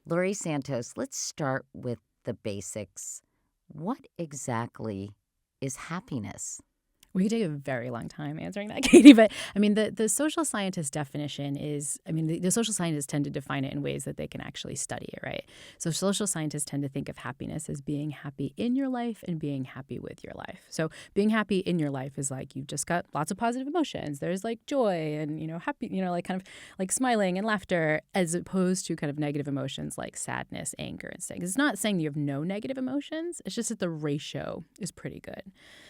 Laurie Santos, let's start with the basics. What exactly is happiness? We could take a very long time answering that, Katie. But I mean, the social scientist definition is, the social scientists tend to define it in ways that they can actually study it, right? So social scientists tend to think of happiness as being happy in your life and being happy with your life. So being happy in your life is like you've just got lots of positive emotions. There's like joy and, happy, like kind of like smiling and laughter, as opposed to kind of negative emotions like sadness, anger, and things. It's not saying you have no negative emotions. It's just that the ratio is pretty good.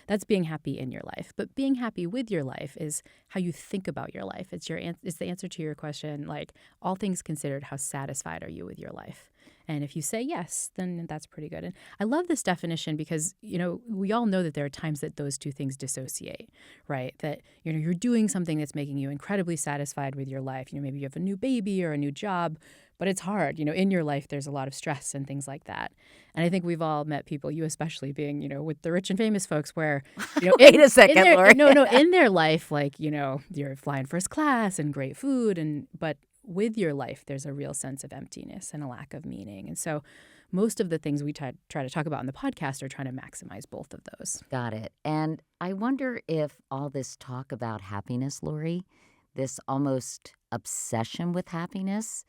That's being happy in your life. But being happy with your life is how you think about your life. It's the answer to your question, like, all things considered, how satisfied are you with your life? And if you say yes, then that's pretty good. And I love this definition because, we all know that there are times that those two things dissociate, right? That, you're doing something that's making you incredibly satisfied with your life. Maybe you have a new baby or a new job, but it's hard. In your life, there's a lot of stress and things like that. And I think we've all met people, you especially being, with the rich and famous folks where, Wait a second, Laurie. No, in their life, like, you're flying first class and great food, but with your life, there's a real sense of emptiness and a lack of meaning. And so most of the things we try to talk about in the podcast are trying to maximize both of those. Got it. And I wonder if all this talk about happiness, Laurie, this almost obsession with happiness,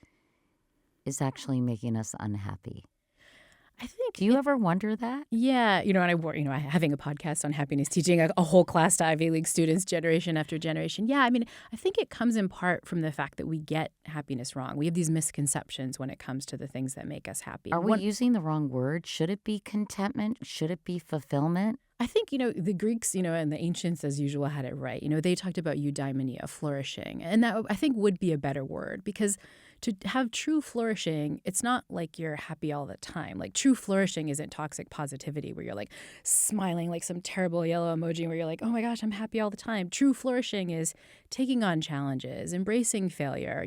is actually making us unhappy. I think. Do you ever wonder that? Yeah, and having a podcast on happiness, teaching a whole class to Ivy League students generation after generation. Yeah, I think it comes in part from the fact that we get happiness wrong. We have these misconceptions when it comes to the things that make us happy. Are we using the wrong word? Should it be contentment? Should it be fulfillment? I think, the Greeks, and the ancients, as usual, had it right. They talked about eudaimonia, flourishing. And that, I think, would be a better word, because to have true flourishing, it's not like you're happy all the time. Like, true flourishing isn't toxic positivity where you're like smiling like some terrible yellow emoji where you're like, oh my gosh, I'm happy all the time. True flourishing is taking on challenges, embracing failure,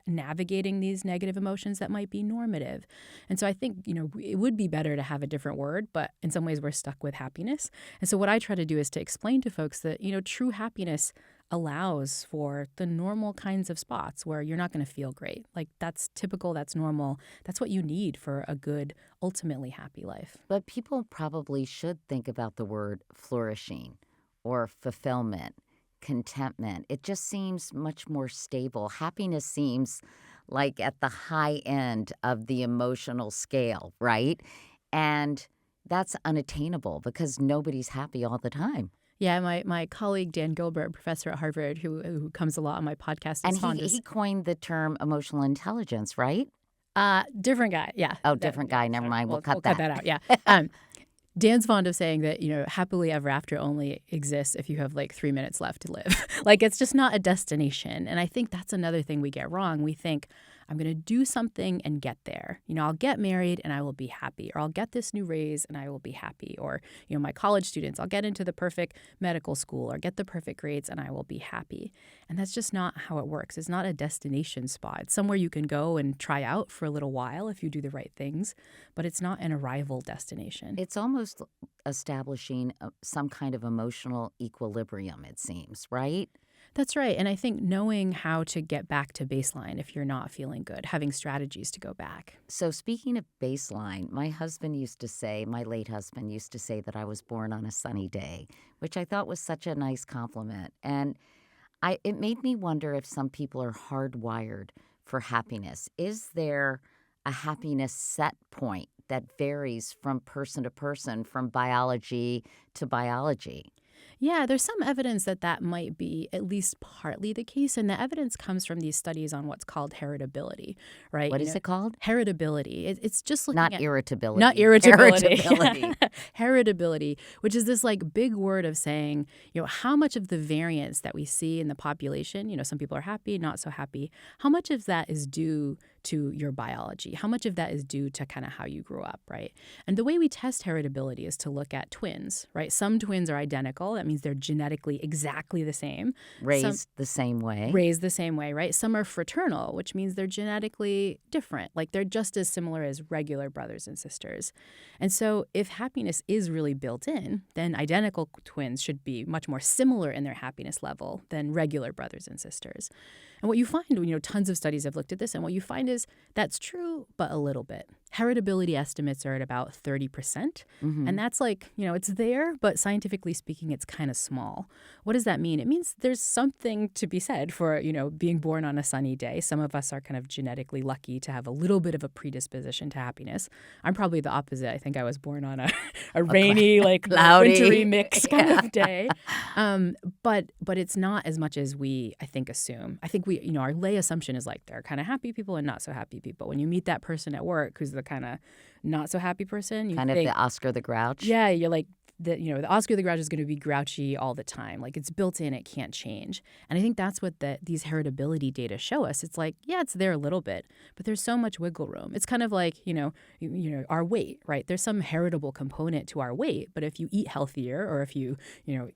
navigating these negative emotions that might be normative. And so I think, it would be better to have a different word, but in some ways we're stuck with happiness. And so what I try to do is to explain to folks that, true happiness allows for the normal kinds of spots where you're not going to feel great. Like, that's typical, that's normal. That's what you need for a good, ultimately happy life. But people probably should think about the word flourishing or fulfillment, contentment. It just seems much more stable. Happiness seems like at the high end of the emotional scale, right? And that's unattainable because nobody's happy all the time. Yeah, my colleague Dan Gilbert, professor at Harvard, who comes a lot on my podcast, and he coined the term emotional intelligence, right? Different guy, yeah. Oh, different guy. Never mind. We'll cut that out. Yeah. Dan's fond of saying that, happily ever after only exists if you have like 3 minutes left to live. Like, it's just not a destination. And I think that's another thing we get wrong. We think, I'm going to do something and get there. I'll get married and I will be happy. Or I'll get this new raise and I will be happy. Or, my college students, I'll get into the perfect medical school or get the perfect grades and I will be happy. And that's just not how it works. It's not a destination spot. It's somewhere you can go and try out for a little while if you do the right things. But it's not an arrival destination. It's almost establishing some kind of emotional equilibrium, it seems, right? That's right. And I think knowing how to get back to baseline if you're not feeling good, having strategies to go back. So speaking of baseline, my late husband used to say that I was born on a sunny day, which I thought was such a nice compliment. And it made me wonder if some people are hardwired for happiness. Is there a happiness set point that varies from person to person, from biology to biology? Yeah, there's some evidence that might be at least partly the case. And the evidence comes from these studies on what's called heritability, right? What is it called? Heritability. It's just looking Not at... irritability. Not irritability. Heritability. Heritability, which is this like big word of saying, how much of the variance that we see in the population, some people are happy, not so happy, how much of that is due to your biology? How much of that is due to kind of how you grew up, right? And the way we test heritability is to look at twins, right? Some twins are identical. That means means they're genetically exactly the same. Raised the same way. Raised the same way, right? Some are fraternal, which means they're genetically different. Like they're just as similar as regular brothers and sisters. And so if happiness is really built in, then identical twins should be much more similar in their happiness level than regular brothers and sisters. And what you find, tons of studies have looked at this, and what you find is that's true, but a little bit. Heritability estimates are at about 30%. And that's like, it's there, but scientifically speaking, it's kind of small. What does that mean? It means there's something to be said for, being born on a sunny day. Some of us are kind of genetically lucky to have a little bit of a predisposition to happiness. I'm probably the opposite. I think I was born on a rainy, cloudy, wintry mix kind of day. But it's not as much as we, I think, assume. I think our lay assumption is like there are kind of happy people and not so happy people. When you meet that person at work who's the kind of not so happy person, you kind think, of the Oscar the Grouch. Yeah, you're like, the Oscar the Grouch is going to be grouchy all the time. Like it's built in, it can't change. And I think that's what these heritability data show us. It's like, yeah, it's there a little bit, but there's so much wiggle room. It's kind of like, our weight, right? There's some heritable component to our weight, but if you eat healthier or if you,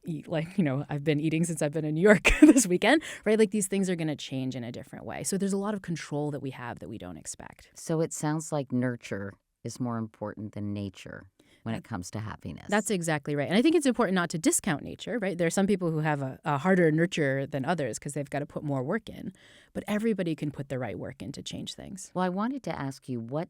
eat like, I've been eating since I've been in New York this weekend, right? Like these things are going to change in a different way. So there's a lot of control that we have that we don't expect. So it sounds like nurture is more important than nature when it comes to happiness. That's exactly right. And I think it's important not to discount nature, right? There are some people who have a harder nurture than others because they've got to put more work in. But everybody can put the right work in to change things. Well, I wanted to ask you, what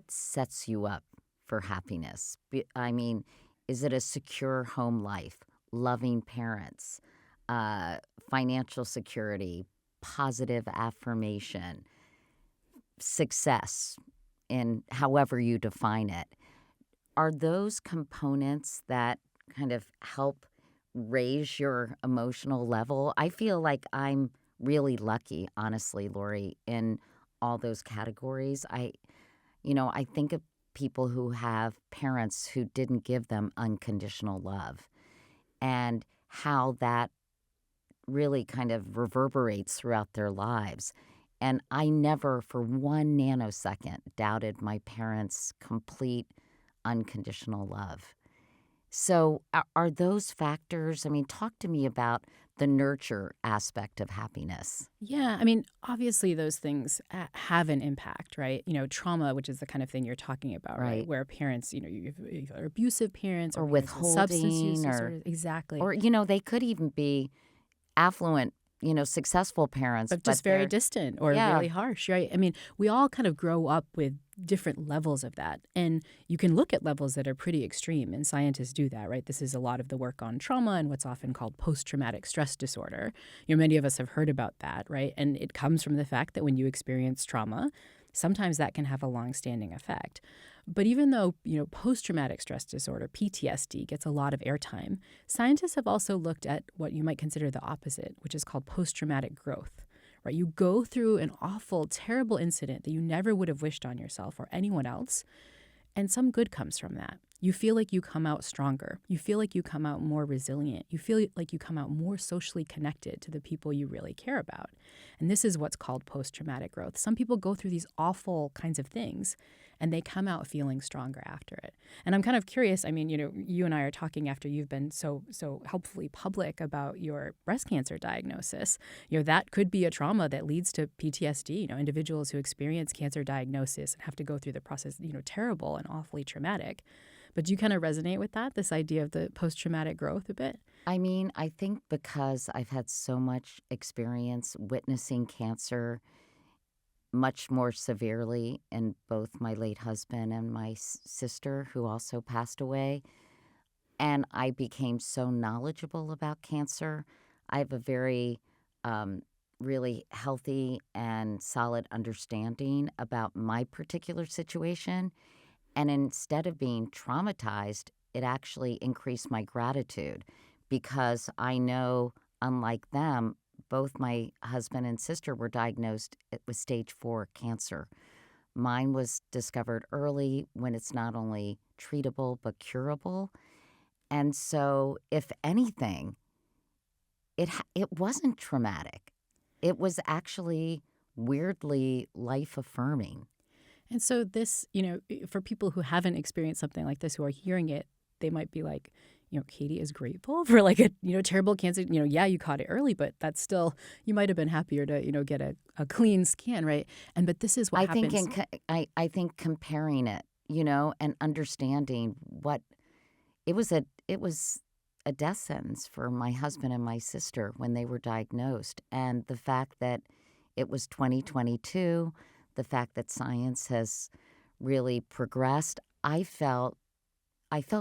sets you up for happiness? I mean, is it a secure home life, loving parents, financial security, positive affirmation, success in however you define it? Are those components that kind of help raise your emotional level? I feel like I'm really lucky, honestly, Laurie, in all those categories. I think of people who have parents who didn't give them unconditional love and how that really kind of reverberates throughout their lives. And I never for one nanosecond doubted my parents' complete unconditional love. So are those factors? I mean, talk to me about the nurture aspect of happiness. Yeah, I mean, obviously those things have an impact, right? Trauma, which is the kind of thing you're talking about, right? Where parents, you have abusive parents or parents with substance use withholding, disorders. Exactly. or they could even be affluent, successful parents, But just very distant or really harsh, right? I mean, we all kind of grow up with different levels of that. And you can look at levels that are pretty extreme, and scientists do that, right? This is a lot of the work on trauma and what's often called post-traumatic stress disorder. Many of us have heard about that, right? And it comes from the fact that when you experience trauma, sometimes that can have a long-standing effect. But even though, post-traumatic stress disorder, PTSD, gets a lot of airtime, scientists have also looked at what you might consider the opposite, which is called post-traumatic growth, right? You go through an awful, terrible incident that you never would have wished on yourself or anyone else, and some good comes from that. You feel like you come out stronger. You feel like you come out more resilient. You feel like you come out more socially connected to the people you really care about. And this is what's called post-traumatic growth. Some people go through these awful kinds of things, and they come out feeling stronger after it. And I'm kind of curious. I mean, you and I are talking after you've been so helpfully public about your breast cancer diagnosis. That could be a trauma that leads to PTSD. Individuals who experience cancer diagnosis and have to go through the process, terrible and awfully traumatic. But do you kind of resonate with that, this idea of the post-traumatic growth a bit? I mean, I think because I've had so much experience witnessing cancer much more severely in both my late husband and my sister, who also passed away, and I became so knowledgeable about cancer. I have a very really healthy and solid understanding about my particular situation. And instead of being traumatized, it actually increased my gratitude because I know, unlike them, both my husband and sister were diagnosed with stage 4 cancer. Mine was discovered early when it's not only treatable but curable. And so, if anything, it wasn't traumatic. It was actually weirdly life-affirming. And so this, for people who haven't experienced something like this, who are hearing it, they might be like, Katie is grateful for like a, terrible cancer. Yeah, you caught it early, but that's still, you might have been happier to, get a clean scan, right? But this is what I think happens. I think comparing it, and understanding what it was a death sentence for my husband and my sister when they were diagnosed, and the fact that it was 2022, the fact that science has really progressed, I felt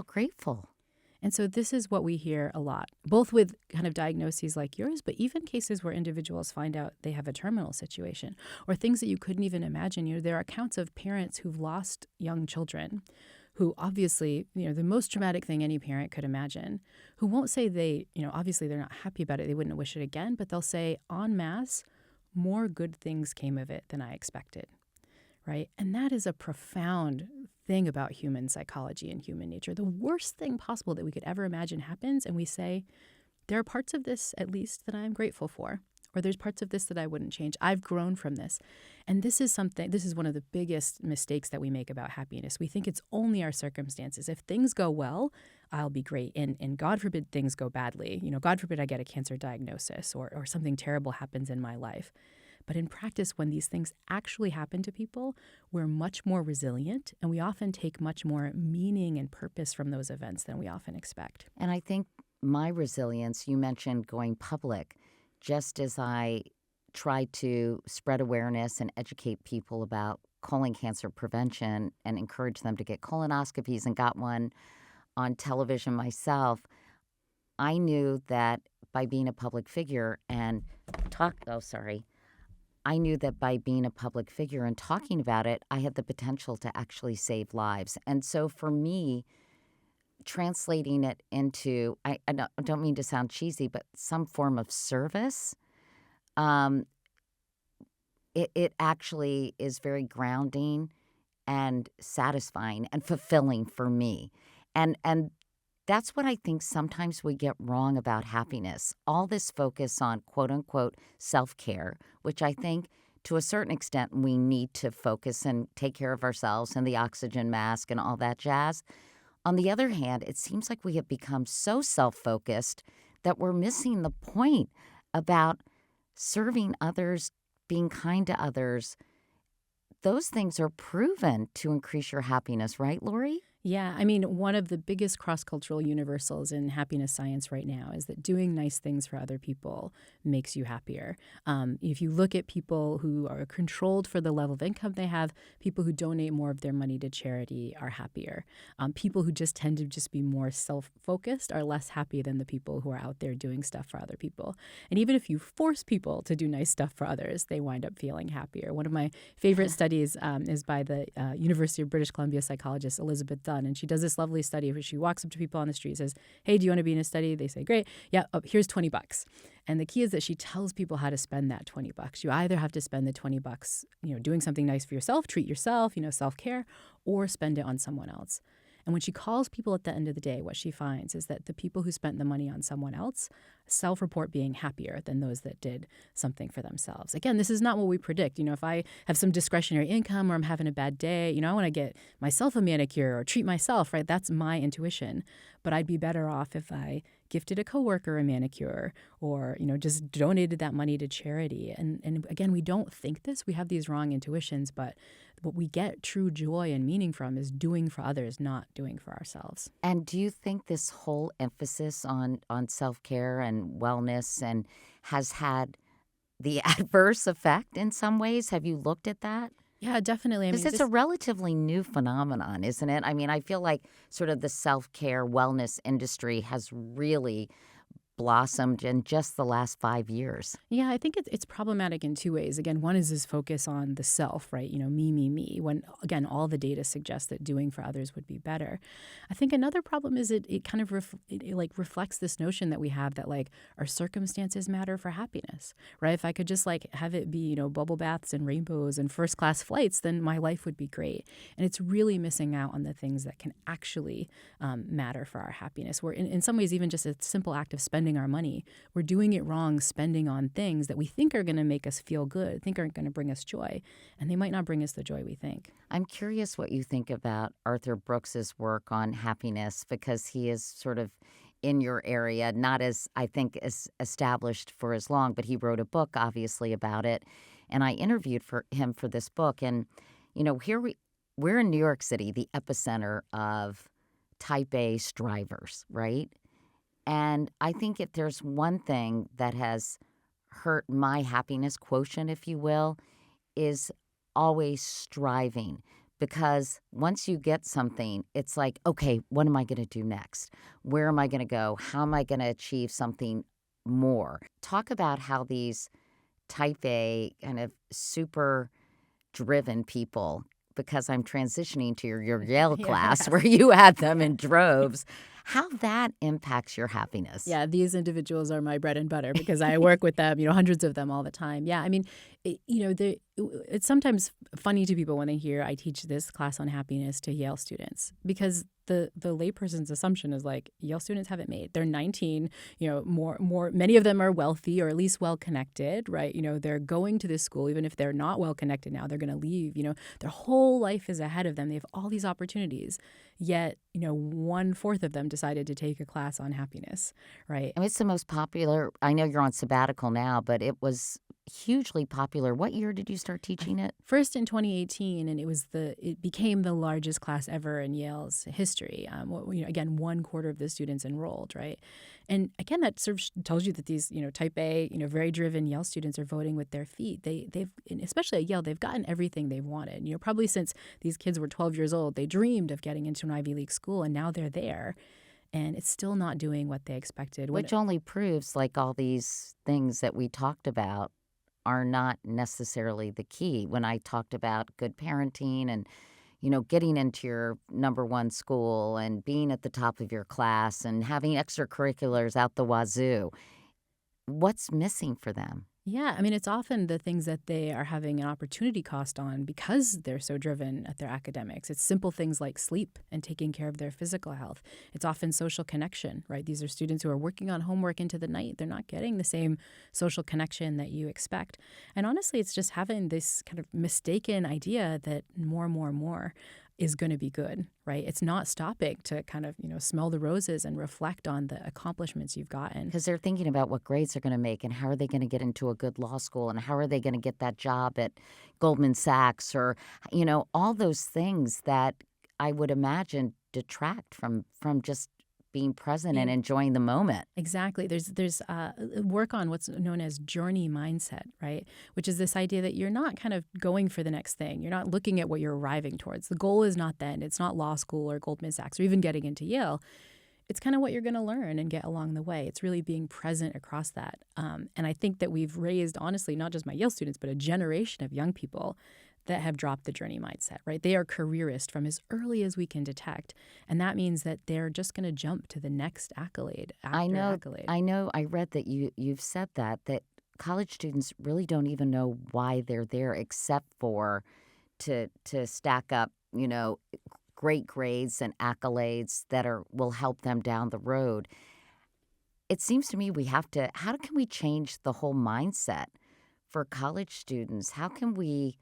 grateful. And so this is what we hear a lot, both with kind of diagnoses like yours, but even cases where individuals find out they have a terminal situation or things that you couldn't even imagine. There are accounts of parents who've lost young children who obviously, the most traumatic thing any parent could imagine, who won't say obviously they're not happy about it. They wouldn't wish it again, but they'll say en masse, more good things came of it than I expected. Right? And that is a profound thing about human psychology and human nature. The worst thing possible that we could ever imagine happens, and we say, there are parts of this, at least, that I'm grateful for, or there's parts of this that I wouldn't change. I've grown from this. And this is one of the biggest mistakes that we make about happiness. We think it's only our circumstances. If things go well, I'll be great. And God forbid things go badly. God forbid I get a cancer diagnosis or something terrible happens in my life. But in practice, when these things actually happen to people, we're much more resilient, and we often take much more meaning and purpose from those events than we often expect. And I think my resilience, you mentioned going public, just as I tried to spread awareness and educate people about colon cancer prevention and encourage them to get colonoscopies and got one on television myself, I knew that by being a public figure and I knew that by being a public figure and talking about it, I had the potential to actually save lives. And so for me, translating it into, I don't mean to sound cheesy, but some form of service, um, it actually is very grounding and satisfying and fulfilling for me. And that's what I think sometimes we get wrong about happiness. All this focus on quote unquote self-care, which I think to a certain extent we need to focus and take care of ourselves and the oxygen mask and all that jazz. On the other hand, it seems like we have become so self-focused that we're missing the point about serving others, being kind to others. Those things are proven to increase your happiness, right, Laurie? Yeah, I mean, one of the biggest cross-cultural universals in happiness science right now is that doing nice things for other people makes you happier. If you look at people who are controlled for the level of income they have, people who donate more of their money to charity are happier. People who just tend to just be more self-focused are less happy than the people who are out there doing stuff for other people. And even if you force people to do nice stuff for others, they wind up feeling happier. One of my favorite studies is by the University of British Columbia psychologist Elizabeth Dunn. And she does this lovely study where she walks up to people on the street, says, "Hey, do you want to be in a study?" They say, "Great. Yeah, here's $20. And the key is that she tells people how to spend that $20. You either have to spend the $20, doing something nice for yourself, treat yourself, self-care, or spend it on someone else. And when she calls people at the end of the day, what she finds is that the people who spent the money on someone else self-report being happier than those that did something for themselves. Again, this is not what we predict. If I have some discretionary income or I'm having a bad day, I want to get myself a manicure or treat myself, right? That's my intuition. But I'd be better off if I gifted a coworker a manicure or, just donated that money to charity. And again, we don't think this. We have these wrong intuitions, but what we get true joy and meaning from is doing for others, not doing for ourselves. And do you think this whole emphasis on self-care and wellness and has had the adverse effect in some ways? Have you looked at that? Yeah, definitely. Because it's a relatively new phenomenon, isn't it? I mean, I feel like sort of the self-care wellness industry has really blossomed in just the last 5 years. Yeah, I think it's problematic in two ways. Again, one is this focus on the self, right? Me, when, again, all the data suggests that doing for others would be better. I think another problem is it kind of reflects this notion that we have that, our circumstances matter for happiness, right? If I could just, have it be, bubble baths and rainbows and first-class flights, then my life would be great. And it's really missing out on the things that can actually matter for our happiness. We're, in some ways, even just a simple act of spending our money, we're doing it wrong, spending on things that we think are going to make us feel good, think are going to bring us joy, and they might not bring us the joy we think. I'm curious what you think about Arthur Brooks's work on happiness, because he is sort of in your area, not as, I think, as established for as long, but he wrote a book, obviously, about it. And I interviewed for him for this book. And, we're in New York City, the epicenter of type A strivers, right? And I think if there's one thing that has hurt my happiness quotient, if you will, is always striving. Because once you get something, it's like, okay, what am I going to do next? Where am I going to go? How am I going to achieve something more? Talk about how these type A kind of super driven people, because I'm transitioning to your Yale class Yeah. where you had them in droves, how that impacts your happiness. Yeah, these individuals are my bread and butter because I work with them, hundreds of them all the time. Yeah, I mean, it's sometimes funny to people when they hear I teach this class on happiness to Yale students because the layperson's assumption is like Yale students have it made. They're 19, many of them are wealthy or at least well connected, right? They're going to this school even if they're not well connected now, they're going to leave, their whole life is ahead of them. They have all these opportunities. Yet, 1/4 of them decided to take a class on happiness, right? I mean, it's the most popular. I know you're on sabbatical now, but it was hugely popular. What year did you start teaching it? First in 2018, and it became the largest class ever in Yale's history. Again, 1/4 of the students enrolled, right? And again, that sort of tells you that these, type A, very driven Yale students are voting with their feet. They've, especially at Yale, they've gotten everything they've wanted. Probably since these kids were 12 years old, they dreamed of getting into an Ivy League school, and now they're there. And it's still not doing what they expected. Which only proves like all these things that we talked about are not necessarily the key. When I talked about good parenting and, getting into your number one school and being at the top of your class and having extracurriculars out the wazoo, what's missing for them? Yeah, I mean, it's often the things that they are having an opportunity cost on because they're so driven at their academics. It's simple things like sleep and taking care of their physical health. It's often social connection, right? These are students who are working on homework into the night. They're not getting the same social connection that you expect. And honestly, it's just having this kind of mistaken idea that more is going to be good, right? It's not stopping to kind of, smell the roses and reflect on the accomplishments you've gotten. Because they're thinking about what grades they're going to make and how are they going to get into a good law school and how are they going to get that job at Goldman Sachs or, all those things that I would imagine detract from just being present and enjoying the moment. Exactly. There's work on what's known as journey mindset, right? Which is this idea that you're not kind of going for the next thing. You're not looking at what you're arriving towards. The goal is not then. It's not law school or Goldman Sachs or even getting into Yale. It's kind of what you're going to learn and get along the way. It's really being present across that. And I think that we've raised, honestly, not just my Yale students, but a generation of young people that have dropped the journey mindset, right? They are careerist from as early as we can detect. And that means that they're just going to jump to the next accolade after accolade. I know. I read that you've said that college students really don't even know why they're there except for to stack up, great grades and accolades that will help them down the road. It seems to me how can we change the whole mindset for college students? How can we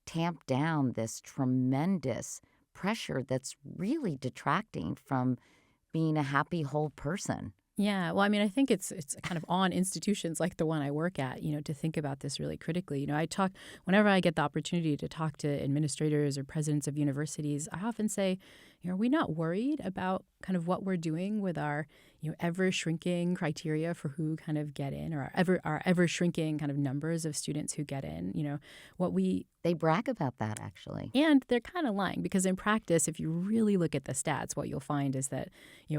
tamp down this tremendous pressure that's really detracting from being a happy whole person? Yeah, well, I mean, I think it's kind of on institutions like the one I work at, to think about this really critically. I talk whenever I get the opportunity to talk to administrators or presidents of universities, I often say, are we not worried about kind of what we're doing with our ever shrinking criteria for who kind of get in, or our ever shrinking kind of numbers of students who get in? They brag about that, actually. And they're kind of lying because in practice, if you really look at the stats, what you'll find is that,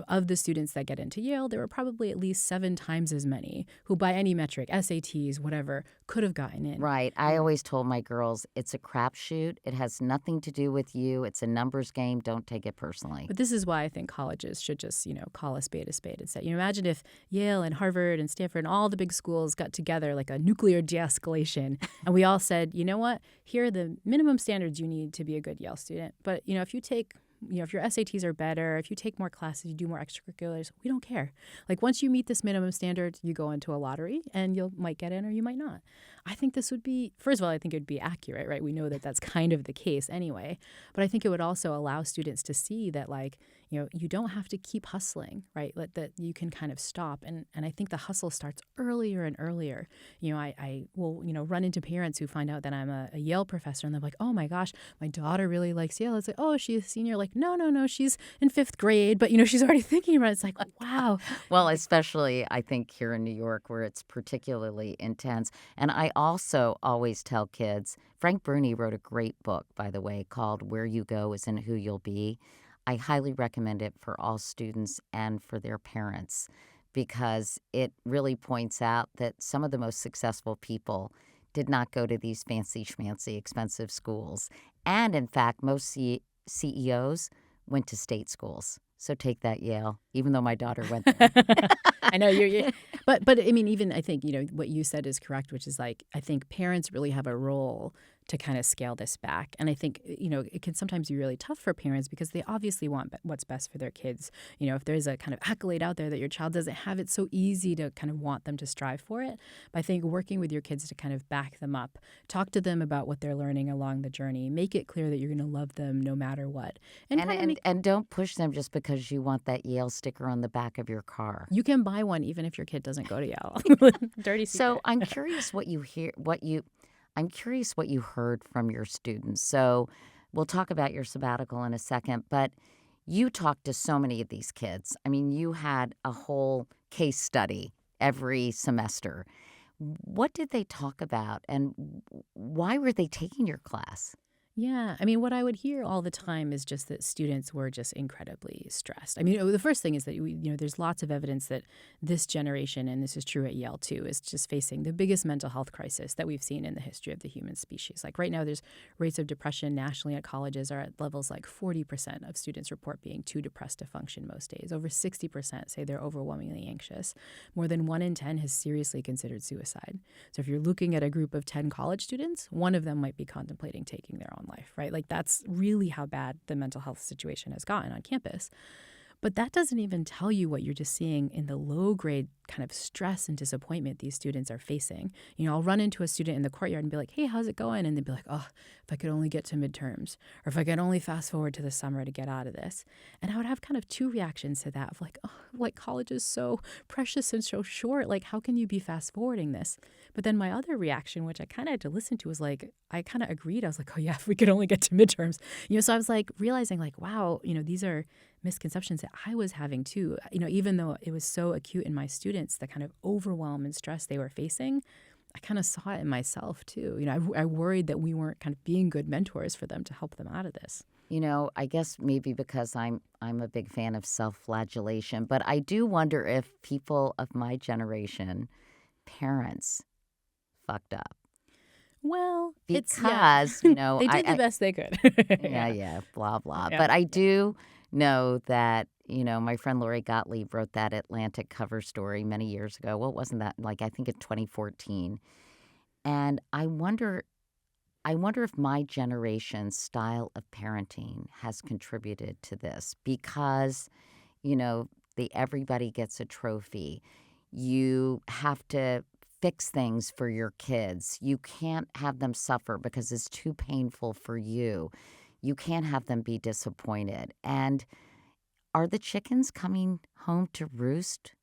of the students that get into Yale, there were probably at least 7 times as many who by any metric, SATs, whatever, could have gotten in. Right. I always told my girls, it's a crapshoot. It has nothing to do with you. It's a numbers game. Don't take it personally. But this is why I think colleges should just, call a spade and say, imagine if Yale and Harvard and Stanford and all the big schools got together like a nuclear de-escalation and we all said, you know what? Here are the minimum standards you need to be a good Yale student. But, if you take if your SATs are better, if you take more classes, you do more extracurriculars, we don't care. Like once you meet this minimum standard, you go into a lottery and you might get in or you might not. I think this would be, first of all, I think it would be accurate, right? We know that that's kind of the case anyway. But I think it would also allow students to see that, like, you don't have to keep hustling, right? That you can kind of stop. And I think the hustle starts earlier and earlier. I will, run into parents who find out that I'm a Yale professor and they're like, oh my gosh, my daughter really likes Yale. It's like, oh, she's a senior. Like, no, she's in fifth grade, but, she's already thinking about it. It's like, wow. Well, especially I think here in New York where it's particularly intense. And I also always tell kids, Frank Bruni wrote a great book, by the way, called Where You Go Isn't Who You'll Be. I highly recommend it for all students and for their parents because it really points out that some of the most successful people did not go to these fancy schmancy expensive schools. And in fact, most CEOs went to state schools. So take that, Yale, even though my daughter went there. I know you're but I mean, even I think, what you said is correct, which is like, I think parents really have a role to kind of scale this back. And I think, it can sometimes be really tough for parents because they obviously want what's best for their kids. If there's a kind of accolade out there that your child doesn't have, it's so easy to kind of want them to strive for it. But I think working with your kids to kind of back them up, talk to them about what they're learning along the journey, make it clear that you're going to love them no matter what. And don't push them just because you want that Yale sticker on the back of your car. You can buy one even if your kid doesn't go to Yale. Dirty secret. So I'm curious I'm curious what you heard from your students. So we'll talk about your sabbatical in a second, but you talked to so many of these kids. I mean, you had a whole case study every semester. What did they talk about and why were they taking your class? Yeah. I mean, what I would hear all the time is just that students were just incredibly stressed. I mean, the first thing is that, there's lots of evidence that this generation, and this is true at Yale too, is just facing the biggest mental health crisis that we've seen in the history of the human species. Like right now, there's rates of depression nationally at colleges are at levels like 40% of students report being too depressed to function most days. Over 60% say they're overwhelmingly anxious. More than 1 in 10 has seriously considered suicide. So if you're looking at a group of 10 college students, one of them might be contemplating taking their own life, right? Like that's really how bad the mental health situation has gotten on campus. But that doesn't even tell you what you're just seeing in the low grade kind of stress and disappointment these students are facing. I'll run into a student in the courtyard and be like, hey, how's it going? And they'd be like, oh, if I could only get to midterms, or if I could only fast forward to the summer to get out of this. And I would have kind of two reactions to that of like, oh, like college is so precious and so short. Like, how can you be fast forwarding this? But then my other reaction, which I kind of had to listen to, was like, I kind of agreed. I was like, oh yeah, if we could only get to midterms. So I was like realizing like, wow, these are misconceptions that I was having too. Even though it was so acute in my students, the kind of overwhelm and stress they were facing, I kind of saw it in myself too. I worried that we weren't kind of being good mentors for them to help them out of this. I guess maybe because I'm a big fan of self-flagellation, but I do wonder if people of my generation, parents, fucked up. Well, because, they did the best they could. yeah, blah, blah. Yeah. But I do know that, my friend Laurie Gottlieb wrote that Atlantic cover story many years ago. Well, wasn't that I think in 2014. And I wonder if my generation's style of parenting has contributed to this because, the everybody gets a trophy. You have to fix things for your kids. You can't have them suffer because it's too painful for you. You can't have them be disappointed. And are the chickens coming home to roost?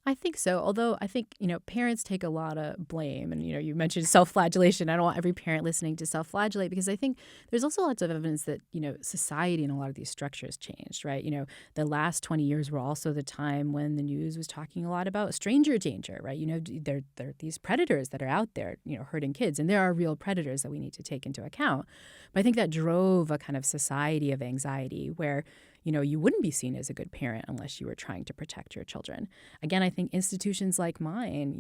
I think so. Although I think, parents take a lot of blame. And, you mentioned self-flagellation. I don't want every parent listening to self-flagellate because I think there's also lots of evidence that, society and a lot of these structures changed, right? The last 20 years were also the time when the news was talking a lot about stranger danger, right? There are these predators that are out there, hurting kids. And there are real predators that we need to take into account. But I think that drove a kind of society of anxiety where, you wouldn't be seen as a good parent unless you were trying to protect your children. Again, I think institutions like mine,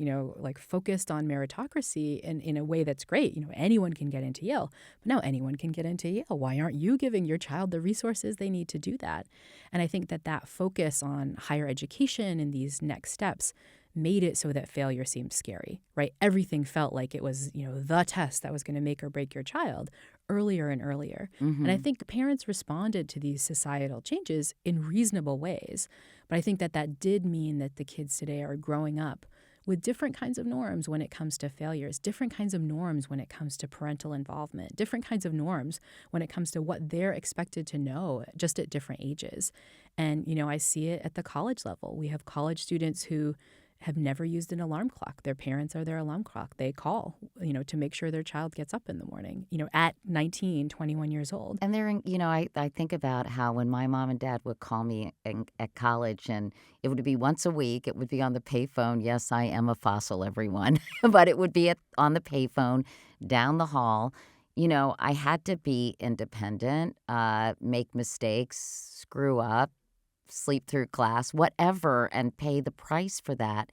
focused on meritocracy in a way that's great. Anyone can get into Yale, but now anyone can get into Yale. Why aren't you giving your child the resources they need to do that? And I think that focus on higher education and these next steps made it so that failure seemed scary, right? Everything felt like it was, the test that was going to make or break your child. earlier and earlier. And I think parents responded to these societal changes in reasonable ways. But I think that did mean that the kids today are growing up with different kinds of norms when it comes to failures, different kinds of norms when it comes to parental involvement, different kinds of norms when it comes to what they're expected to know just at different ages. And, I see it at the college level. We have college students who have never used an alarm clock. Their parents are their alarm clock. They call, to make sure their child gets up in the morning, at 19, 21 years old. And I think about how when my mom and dad would call me at college, and it would be once a week, it would be on the payphone. Yes, I am a fossil, everyone. But it would be on the payphone down the hall. I had to be independent, make mistakes, screw up, sleep through class, whatever, and pay the price for that.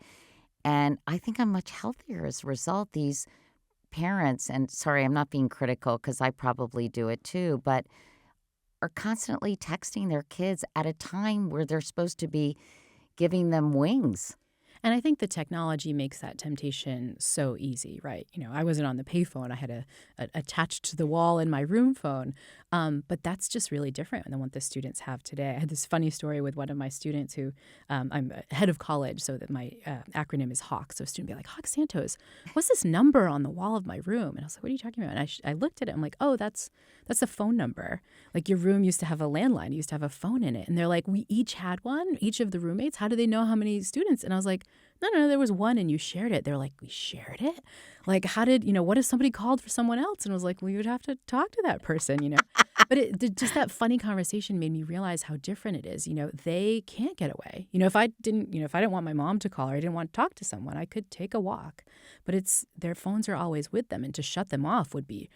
And I think I'm much healthier as a result. These parents, and sorry, I'm not being critical because I probably do it too, but are constantly texting their kids at a time where they're supposed to be giving them wings. And I think the technology makes that temptation so easy, right? I wasn't on the payphone. I had a attached to the wall in my room phone. But that's just really different than what the students have today. I had this funny story with one of my students who I'm head of college, so that my acronym is HAWK. So a student would be like, Hawk Santos, what's this number on the wall of my room? And I was like, what are you talking about? And I looked at it. I'm like, oh, that's a phone number. Like your room used to have a landline. You used to have a phone in it. And they're like, we each had one, each of the roommates. How do they know how many students? And I was like, no, there was one and you shared it. They're like, we shared it? Like, how did, what if somebody called for someone else? And I was like, well, you would have to talk to that person, But just that funny conversation made me realize how different it is. They can't get away. If I didn't want my mom to call or I didn't want to talk to someone, I could take a walk. But their phones are always with them. And to shut them off would be,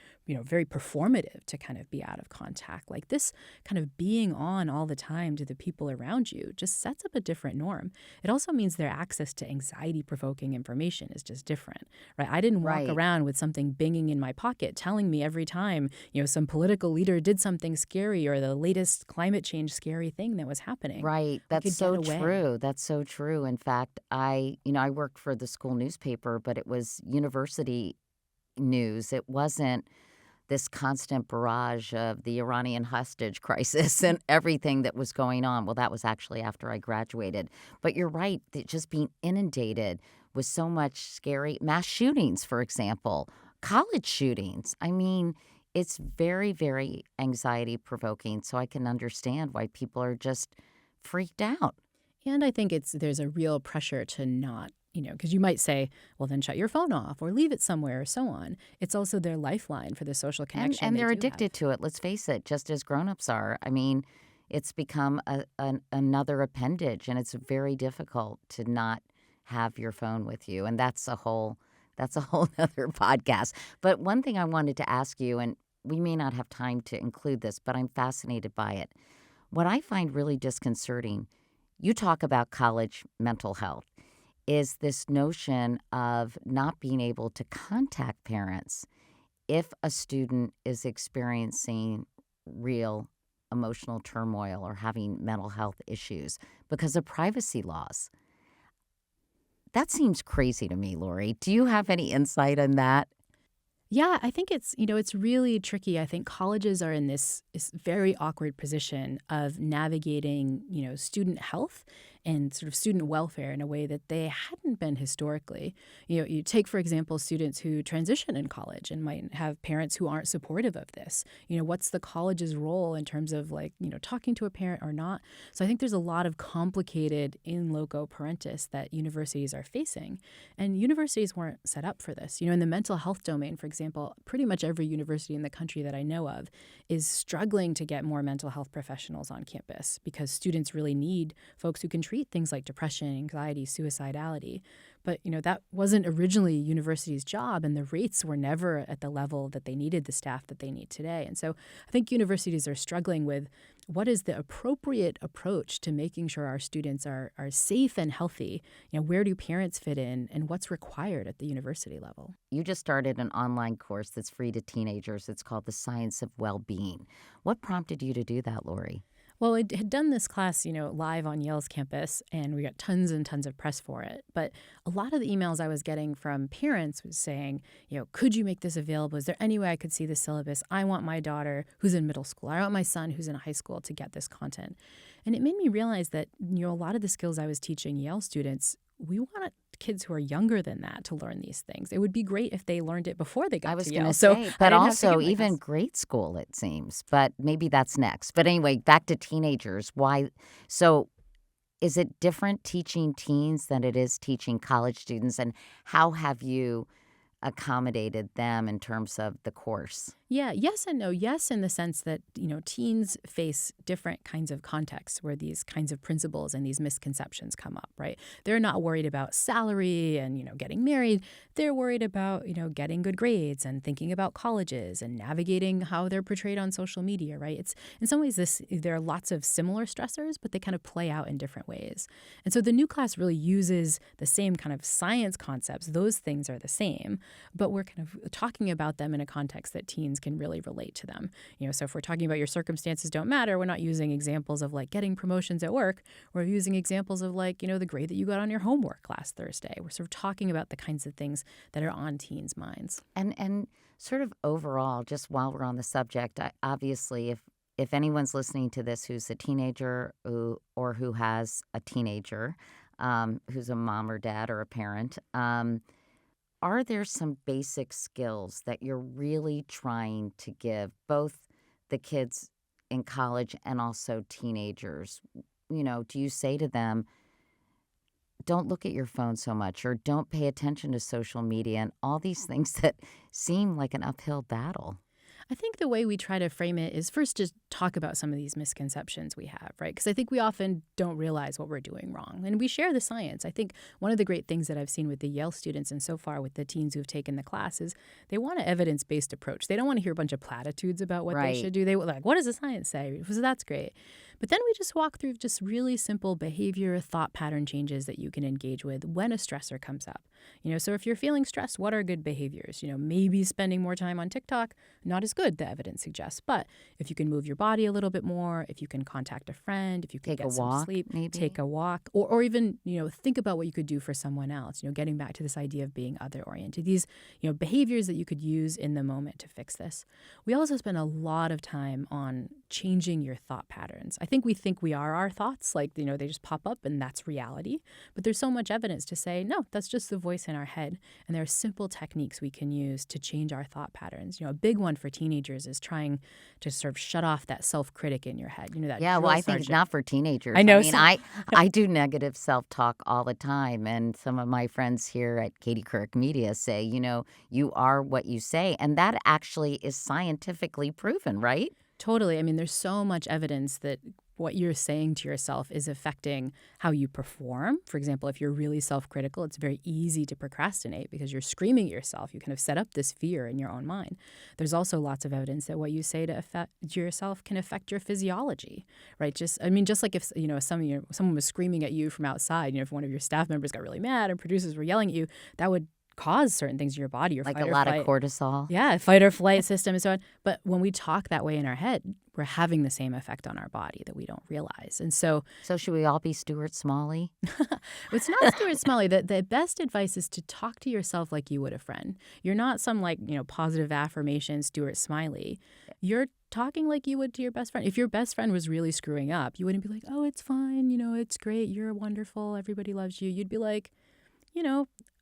very performative to kind of be out of contact. Like this kind of being on all the time to the people around you just sets up a different norm. It also means their access to anxiety-provoking information is just different, right? I didn't walk around with something binging in my pocket telling me every time, some political leader did something scary or the latest climate change scary thing that was happening. Right. That's so true. That's so true. In fact, I worked for the school newspaper, but it was university news. It wasn't this constant barrage of the Iranian hostage crisis and everything that was going on. Well, that was actually after I graduated. But you're right, just being inundated with so much scary mass shootings, for example, college shootings. I mean, it's very, very anxiety provoking. So I can understand why people are just freaked out. And I think there's a real pressure to not, because you might say, well, then shut your phone off or leave it somewhere or so on. It's also their lifeline for the social connection. And they're addicted to it. Let's face it, just as grown-ups are. I mean, it's become another appendage, and it's very difficult to not have your phone with you. And that's a whole other podcast. But one thing I wanted to ask you, and we may not have time to include this, but I'm fascinated by it. What I find really disconcerting, you talk about college mental health, is this notion of not being able to contact parents if a student is experiencing real emotional turmoil or having mental health issues because of privacy laws. That seems crazy to me, Laurie. Do you have any insight on that? Yeah, I think it's really tricky. I think colleges are in this very awkward position of navigating, student health and sort of student welfare in a way that they hadn't been historically. You take, for example, students who transition in college and might have parents who aren't supportive of this. What's the college's role in terms of talking to a parent or not? So I think there's a lot of complicated in loco parentis that universities are facing. And universities weren't set up for this. In the mental health domain, for example, pretty much every university in the country that I know of is struggling to get more mental health professionals on campus because students really need folks who can treat things like depression, anxiety, suicidality. But, that wasn't originally university's job, and the rates were never at the level that they needed the staff that they need today. And so I think universities are struggling with what is the appropriate approach to making sure our students are safe and healthy? Where do parents fit in, and what's required at the university level? You just started an online course that's free to teenagers. It's called The Science of Well-Being. What prompted you to do that, Laurie? Well, I had done this class, live on Yale's campus, and we got tons and tons of press for it. But a lot of the emails I was getting from parents was saying, could you make this available? Is there any way I could see the syllabus? I want my daughter who's in middle school. I want my son who's in high school to get this content. And it made me realize that, a lot of the skills I was teaching Yale students, we want kids who are younger than that to learn these things. It would be great if they learned it before they got I was to going Yale. to say, but I didn't have to also give my even class. grade school, it seems. But maybe that's next. But anyway, back to teenagers. Why? So is it different teaching teens than it is teaching college students? And how have you accommodated them in terms of the course? Yeah, yes and no. Yes, in the sense that, teens face different kinds of contexts where these kinds of principles and these misconceptions come up, right? They're not worried about salary and, getting married. They're worried about, getting good grades and thinking about colleges and navigating how they're portrayed on social media, right? It's in some ways there are lots of similar stressors, but they kind of play out in different ways. And so the new class really uses the same kind of science concepts. Those things are the same, but we're kind of talking about them in a context that teens can really relate to them. So if we're talking about your circumstances don't matter, we're not using examples of like getting promotions at work. We're using examples of like, the grade that you got on your homework last Thursday. We're sort of talking about the kinds of things that are on teens' minds. And sort of overall, just while we're on the subject, obviously, if anyone's listening to this who's a teenager or who has a teenager who's a mom or dad or a parent, are there some basic skills that you're really trying to give both the kids in college and also teenagers? Do you say to them, don't look at your phone so much, or don't pay attention to social media and all these things that seem like an uphill battle? I think the way we try to frame it is first just talk about some of these misconceptions we have, right? Because I think we often don't realize what we're doing wrong. And we share the science. I think one of the great things that I've seen with the Yale students and so far with the teens who've taken the class is they want an evidence-based approach. They don't want to hear a bunch of platitudes about what they should do. They like, what does the science say? So that's great. But then we just walk through just really simple behavior, thought pattern changes that you can engage with when a stressor comes up. So if you're feeling stressed, what are good behaviors? Maybe spending more time on TikTok, not as good, the evidence suggests. But if you can move your body a little bit more, if you can contact a friend, if you can get some sleep, take a walk, or even, think about what you could do for someone else, getting back to this idea of being other-oriented. These, behaviors that you could use in the moment to fix this. We also spend a lot of time on changing your thought patterns. I think we are our thoughts, like, they just pop up and that's reality. But there's so much evidence to say, no, that's just the voice in our head. And there are simple techniques we can use to change our thought patterns. A big one for teenagers is trying to sort of shut off that self-critic in your head. That Yeah, well, I think it's not for teenagers. I know. I mean, I do negative self-talk all the time. And some of my friends here at Katie Couric Media say, you are what you say. And that actually is scientifically proven, right? Totally. I mean, there's so much evidence that what you're saying to yourself is affecting how you perform. For example, if you're really self-critical, it's very easy to procrastinate because you're screaming at yourself. You kind of set up this fear in your own mind. There's also lots of evidence that what you say to yourself can affect your physiology, right? Just like if someone was screaming at you from outside, if one of your staff members got really mad and producers were yelling at you, that would cause certain things in your body, your like fight a or lot flight. of cortisol. Yeah, fight or flight system and so on. But when we talk that way in our head, we're having the same effect on our body that we don't realize. And so should we all be Stuart Smalley? it's not Stuart Smalley. The best advice is to talk to yourself like you would a friend. You're not some positive affirmation Stuart Smiley. You're talking like you would to your best friend. If your best friend was really screwing up, you wouldn't be like, oh, it's fine. It's great. You're wonderful. Everybody loves you. You'd be like,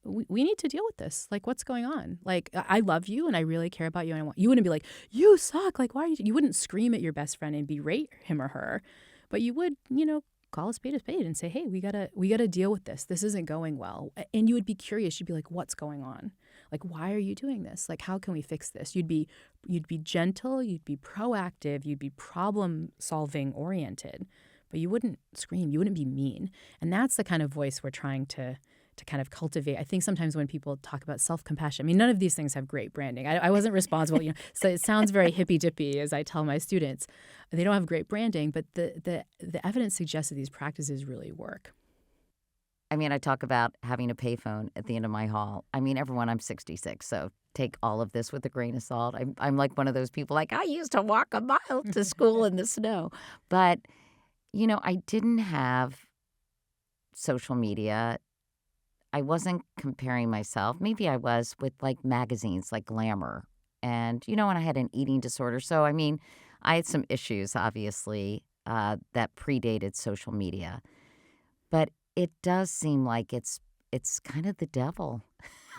we need to deal with this. Like, what's going on? Like, I love you and I really care about you. And you wouldn't be like, you suck. Like, why are you wouldn't scream at your best friend and berate him or her. But you would, call a spade and say, hey, we gotta deal with this. This isn't going well. And you would be curious. You'd be like, what's going on? Like, why are you doing this? Like, how can we fix this? You'd be gentle. You'd be proactive. You'd be problem solving oriented. But you wouldn't scream. You wouldn't be mean. And that's the kind of voice we're trying to kind of cultivate. I think sometimes when people talk about self-compassion, I mean, none of these things have great branding. I wasn't responsible, so it sounds very hippy-dippy as I tell my students. They don't have great branding, but the evidence suggests that these practices really work. I mean, I talk about having a payphone at the end of my hall. I mean, everyone, I'm 66, so take all of this with a grain of salt. I'm like one of those people like, I used to walk a mile to school in the snow. But I didn't have social media. I wasn't comparing myself. Maybe I was with like magazines like Glamour. And I had an eating disorder. So, I mean, I had some issues, obviously, that predated social media. But it does seem like it's kind of the devil.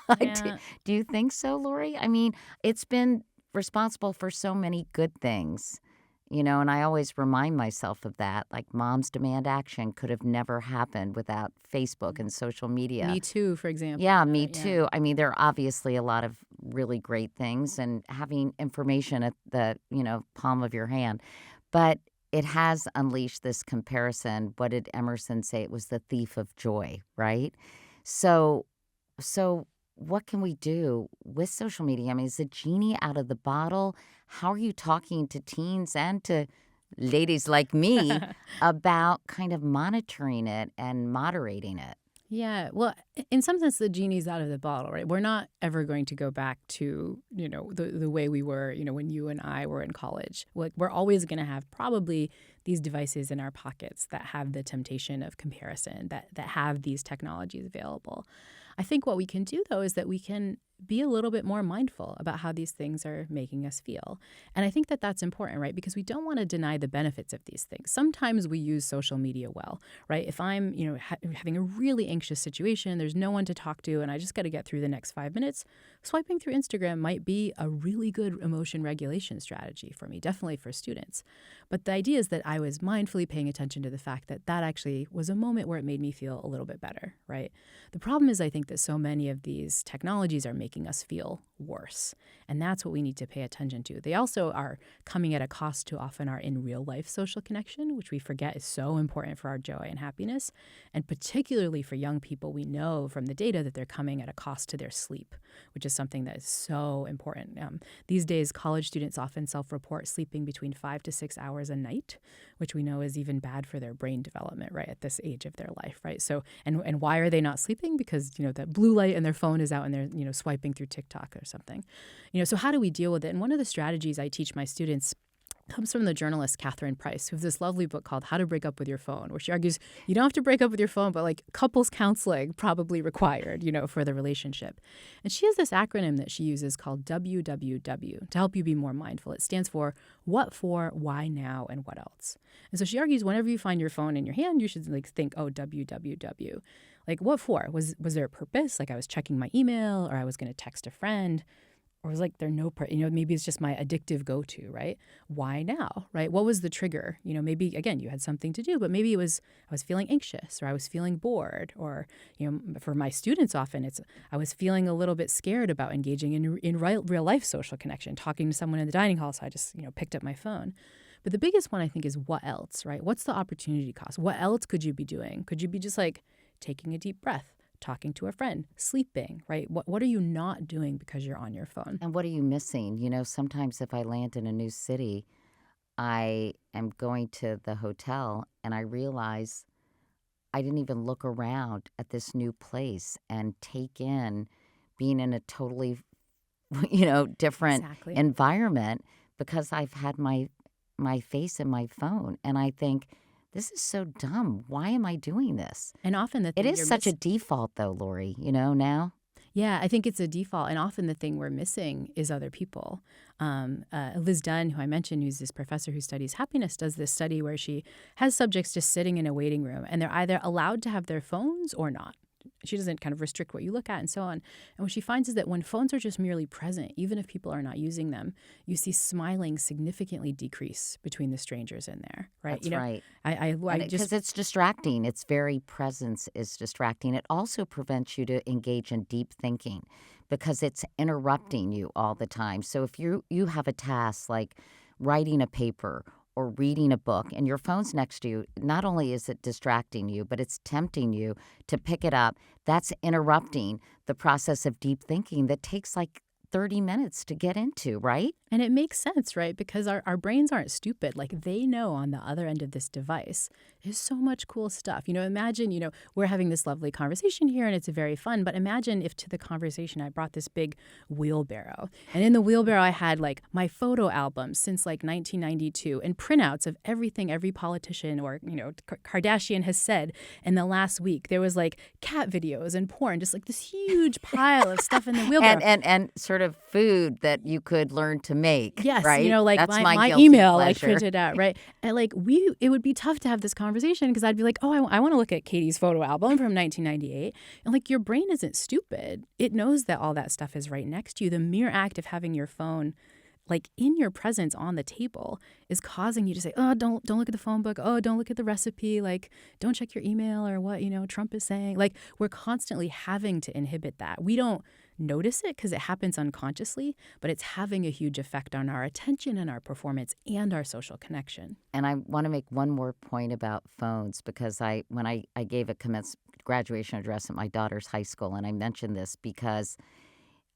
Do, Yeah. do you think so, Lori? I mean, it's been responsible for so many good things, and I always remind myself of that. Like moms demand action could have never happened without Facebook and social media. Me Too, for example. Yeah, me Yeah. too. I mean, there are obviously a lot of really great things and having information at the, palm of your hand. But it has unleashed this comparison. What did Emerson say? It was the thief of joy, right? So so what can we do with social media? I mean, is the genie out of the bottle? How are you talking to teens and to ladies like me about kind of monitoring it and moderating it? Yeah, well, in some sense, the genie's out of the bottle, right? We're not ever going to go back to, the way we were, when you and I were in college. Like, we're always going to have probably these devices in our pockets that have the temptation of comparison, that have these technologies available. I think what we can do, though, is that we can be a little bit more mindful about how these things are making us feel. And I think that that's important, right? Because we don't want to deny the benefits of these things. Sometimes we use social media well, right? If I'm, having a really anxious situation, there's no one to talk to, and I just got to get through the next 5 minutes, swiping through Instagram might be a really good emotion regulation strategy for me, definitely for students. But the idea is that I was mindfully paying attention to the fact that that actually was a moment where it made me feel a little bit better, right? The problem is, I think that so many of these technologies are making us feel worse. And that's what we need to pay attention to. They also are coming at a cost to often our in real life social connection, which we forget is so important for our joy and happiness. And particularly for young people, we know from the data that they're coming at a cost to their sleep, which is something that is so important. These days, college students often self-report sleeping between 5 to 6 hours a night, which we know is even bad for their brain development, right, at this age of their life, right? So, and why are they not sleeping? Because, that blue light in their phone is out and they're, swiping through TikTok or something. So how do we deal with it? And one of the strategies I teach my students comes from the journalist Catherine Price, who has this lovely book called How to Break Up with Your Phone, where she argues you don't have to break up with your phone, but like couples counseling probably required, for the relationship. And she has this acronym that she uses called WWW to help you be more mindful. It stands for what for, why now, and what else. And so she argues whenever you find your phone in your hand, you should think, oh, WWW. Like what for? Was there a purpose? Like I was checking my email or I was going to text a friend. Or was like there no, maybe it's just my addictive go-to, right? Why now, right? What was the trigger? Maybe, again, you had something to do, but maybe it was I was feeling anxious or I was feeling bored or, for my students often it's I was feeling a little bit scared about engaging in real life social connection, talking to someone in the dining hall. So I just, picked up my phone. But the biggest one I think is what else, right? What's the opportunity cost? What else could you be doing? Could you be just like taking a deep breath? Talking to a friend, sleeping, right? What are you not doing because you're on your phone? And what are you missing? Sometimes if I land in a new city, I am going to the hotel and I realize I didn't even look around at this new place and take in being in a totally, different Exactly. environment because I've had my face in my phone. And I think, this is so dumb. Why am I doing this? And often the It thing is you're such a default, though, Lori, now? Yeah, I think it's a default. And often the thing we're missing is other people. Liz Dunn, who I mentioned, who's this professor who studies happiness, does this study where she has subjects just sitting in a waiting room and they're either allowed to have their phones or not. She doesn't kind of restrict what you look at and so on. And what she finds is that when phones are just merely present, even if people are not using them, you see smiling significantly decrease between the strangers in there, right? That's right. I just Because it's distracting. Its very presence is distracting. It also prevents you to engage in deep thinking because it's interrupting you all the time. So if you have a task like writing a paper or reading a book and your phone's next to you, not only is it distracting you, but it's tempting you to pick it up. That's interrupting the process of deep thinking that takes like 30 minutes to get into, right? And it makes sense, right? Because our brains aren't stupid. Like they know on the other end of this device is so much cool stuff. Imagine, we're having this lovely conversation here and it's very fun. But imagine if to the conversation I brought this big wheelbarrow. And in the wheelbarrow, I had like my photo albums since like 1992 and printouts of everything every politician or, Kardashian has said in the last week. There was like cat videos and porn, just like this huge pile of stuff in the wheelbarrow. And sort of food that you could learn to make, Yes, right? like That's my guilty email, like pleasure. printed out, right? And like it would be tough to have this conversation because I'd be like, oh, I want to look at Katie's photo album from 1998. And like your brain isn't stupid. It knows that all that stuff is right next to you. The mere act of having your phone like in your presence on the table is causing you to say, oh, don't look at the phone book. Oh, don't look at the recipe. Like, don't check your email or what, Trump is saying. Like, we're constantly having to inhibit that. We don't notice it because it happens unconsciously, but it's having a huge effect on our attention and our performance and our social connection. And I want to make one more point about phones because when I gave a graduation address at my daughter's high school, and I mentioned this because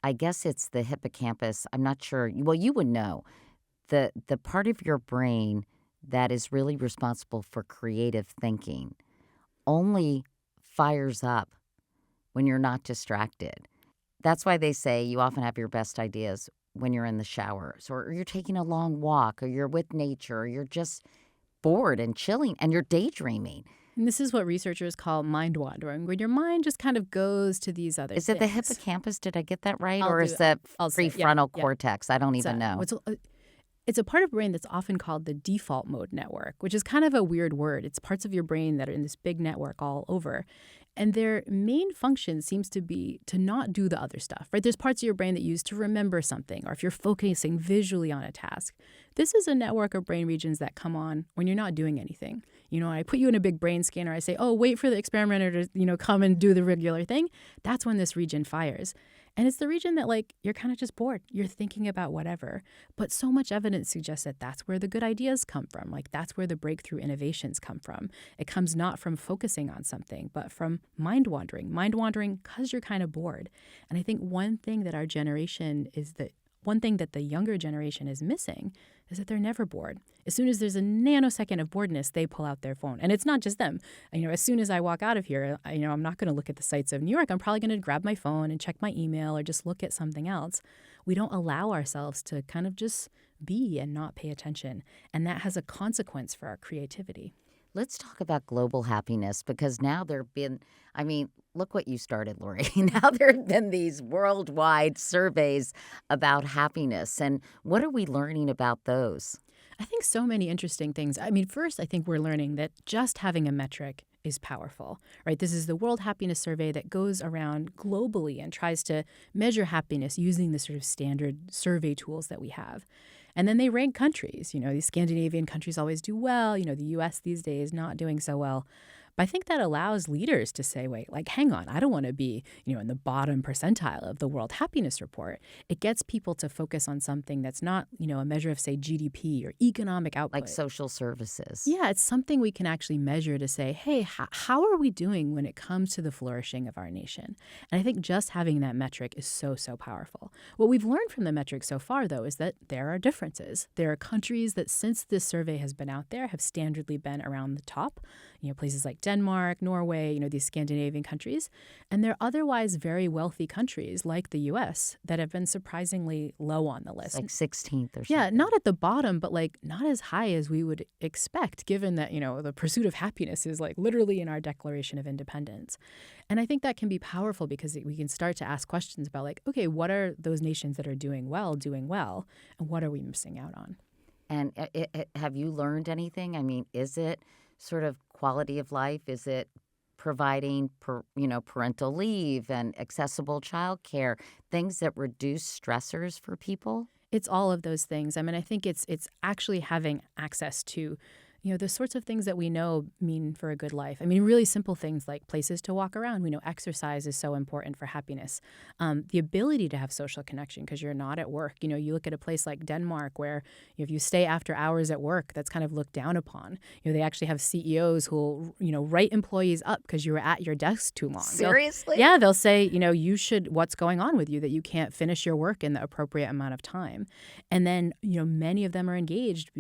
I guess it's the hippocampus. I'm not sure. Well, you would know. The part of your brain that is really responsible for creative thinking only fires up when you're not distracted. That's why they say you often have your best ideas when you're in the shower, or you're taking a long walk, or you're with nature, or you're just bored and chilling, and you're daydreaming. And this is what researchers call mind wandering, where your mind just kind of goes to these other Is things. it the hippocampus? Did I get that right? I'll or do is it. that I'll say, prefrontal yeah. cortex? I don't even know. It's a part of brain that's often called the default mode network, which is kind of a weird word. It's parts of your brain that are in this big network all over. And their main function seems to be to not do the other stuff, right? There's parts of your brain that you use to remember something or if you're focusing visually on a task. This is a network of brain regions that come on when you're not doing anything. I put you in a big brain scanner. I say, oh, wait for the experimenter to, come and do the regular thing. That's when this region fires. And it's the region that, like, you're kind of just bored. You're thinking about whatever. But so much evidence suggests that that's where the good ideas come from. Like, that's where the breakthrough innovations come from. It comes not from focusing on something, but from mind wandering. Mind wandering because you're kind of bored. And I think one thing that the younger generation is missing is that they're never bored. As soon as there's a nanosecond of boredness, they pull out their phone. And it's not just them. As soon as I walk out of here, I'm not going to look at the sights of New York. I'm probably going to grab my phone and check my email or just look at something else. We don't allow ourselves to kind of just be and not pay attention. And that has a consequence for our creativity. Let's talk about global happiness because now look what you started, Laurie. Now there have been these worldwide surveys about happiness. And what are we learning about those? I think so many interesting things. First, I think we're learning that just having a metric is powerful, right? This is the World Happiness Survey that goes around globally and tries to measure happiness using the sort of standard survey tools that we have. And then they rank countries. These Scandinavian countries always do well. The U.S. these days not doing so well. But I think that allows leaders to say, wait, hang on, I don't want to be, in the bottom percentile of the World Happiness Report. It gets people to focus on something that's not, a measure of, say, GDP or economic output. Like social services. Yeah, it's something we can actually measure to say, hey, how are we doing when it comes to the flourishing of our nation? And I think just having that metric is so, so powerful. What we've learned from the metric so far, though, is that there are differences. There are countries that since this survey has been out there have standardly been around the top, places like Denmark, Norway, these Scandinavian countries. And there are otherwise very wealthy countries like the U.S. that have been surprisingly low on the list. Like 16th or something. Yeah, not at the bottom, but not as high as we would expect, given that, the pursuit of happiness is literally in our Declaration of Independence. And I think that can be powerful because we can start to ask questions about okay, what are those nations that are doing well, and what are we missing out on? And have you learned anything? Is it sort of quality of life? Is it providing, parental leave and accessible childcare, things that reduce stressors for people? It's all of those things. I think it's actually having access to the sorts of things that we know mean for a good life. I mean, really simple things like places to walk around. We know exercise is so important for happiness. The ability to have social connection because you're not at work. You look at a place like Denmark where if you stay after hours at work, that's kind of looked down upon. They actually have CEOs who will, write employees up because you were at your desk too long. Seriously? They'll say, you should, what's going on with you that you can't finish your work in the appropriate amount of time. And then, many of them are engaged.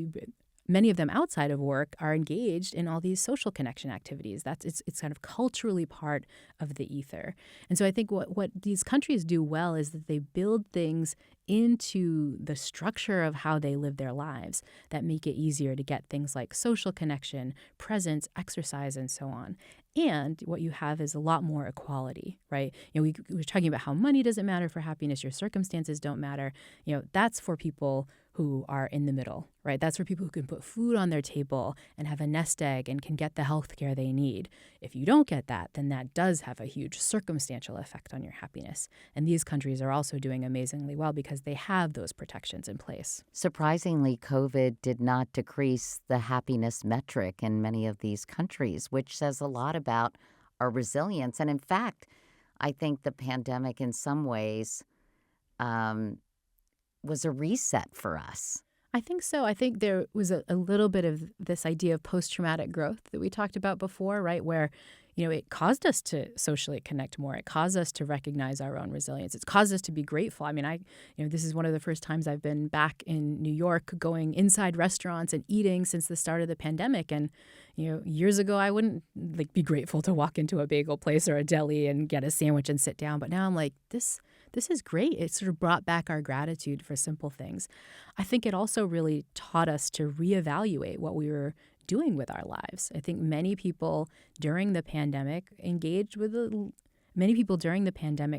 Many of them outside of work are engaged in all these social connection activities. It's kind of culturally part of the ether. And so I think what these countries do well is that they build things into the structure of how they live their lives that make it easier to get things like social connection, presence, exercise, and so on. And what you have is a lot more equality, right? We were talking about how money doesn't matter for happiness, your circumstances don't matter. That's for people who are in the middle, right? That's for people who can put food on their table and have a nest egg and can get the health care they need. If you don't get that, then that does have a huge circumstantial effect on your happiness. And these countries are also doing amazingly well because they have those protections in place. Surprisingly, COVID did not decrease the happiness metric in many of these countries, which says a lot about our resilience. And in fact, I think the pandemic in some ways was a reset for us. I think so. I think there was a little bit of this idea of post-traumatic growth that we talked about before, right? Where, it caused us to socially connect more. It caused us to recognize our own resilience. It's caused us to be grateful. I mean, this is one of the first times I've been back in New York going inside restaurants and eating since the start of the pandemic. And, years ago, I wouldn't be grateful to walk into a bagel place or a deli and get a sandwich and sit down. But now I'm like, this is great. It sort of brought back our gratitude for simple things. I think it also really taught us to reevaluate what we were doing with our lives. I think many people during the pandemic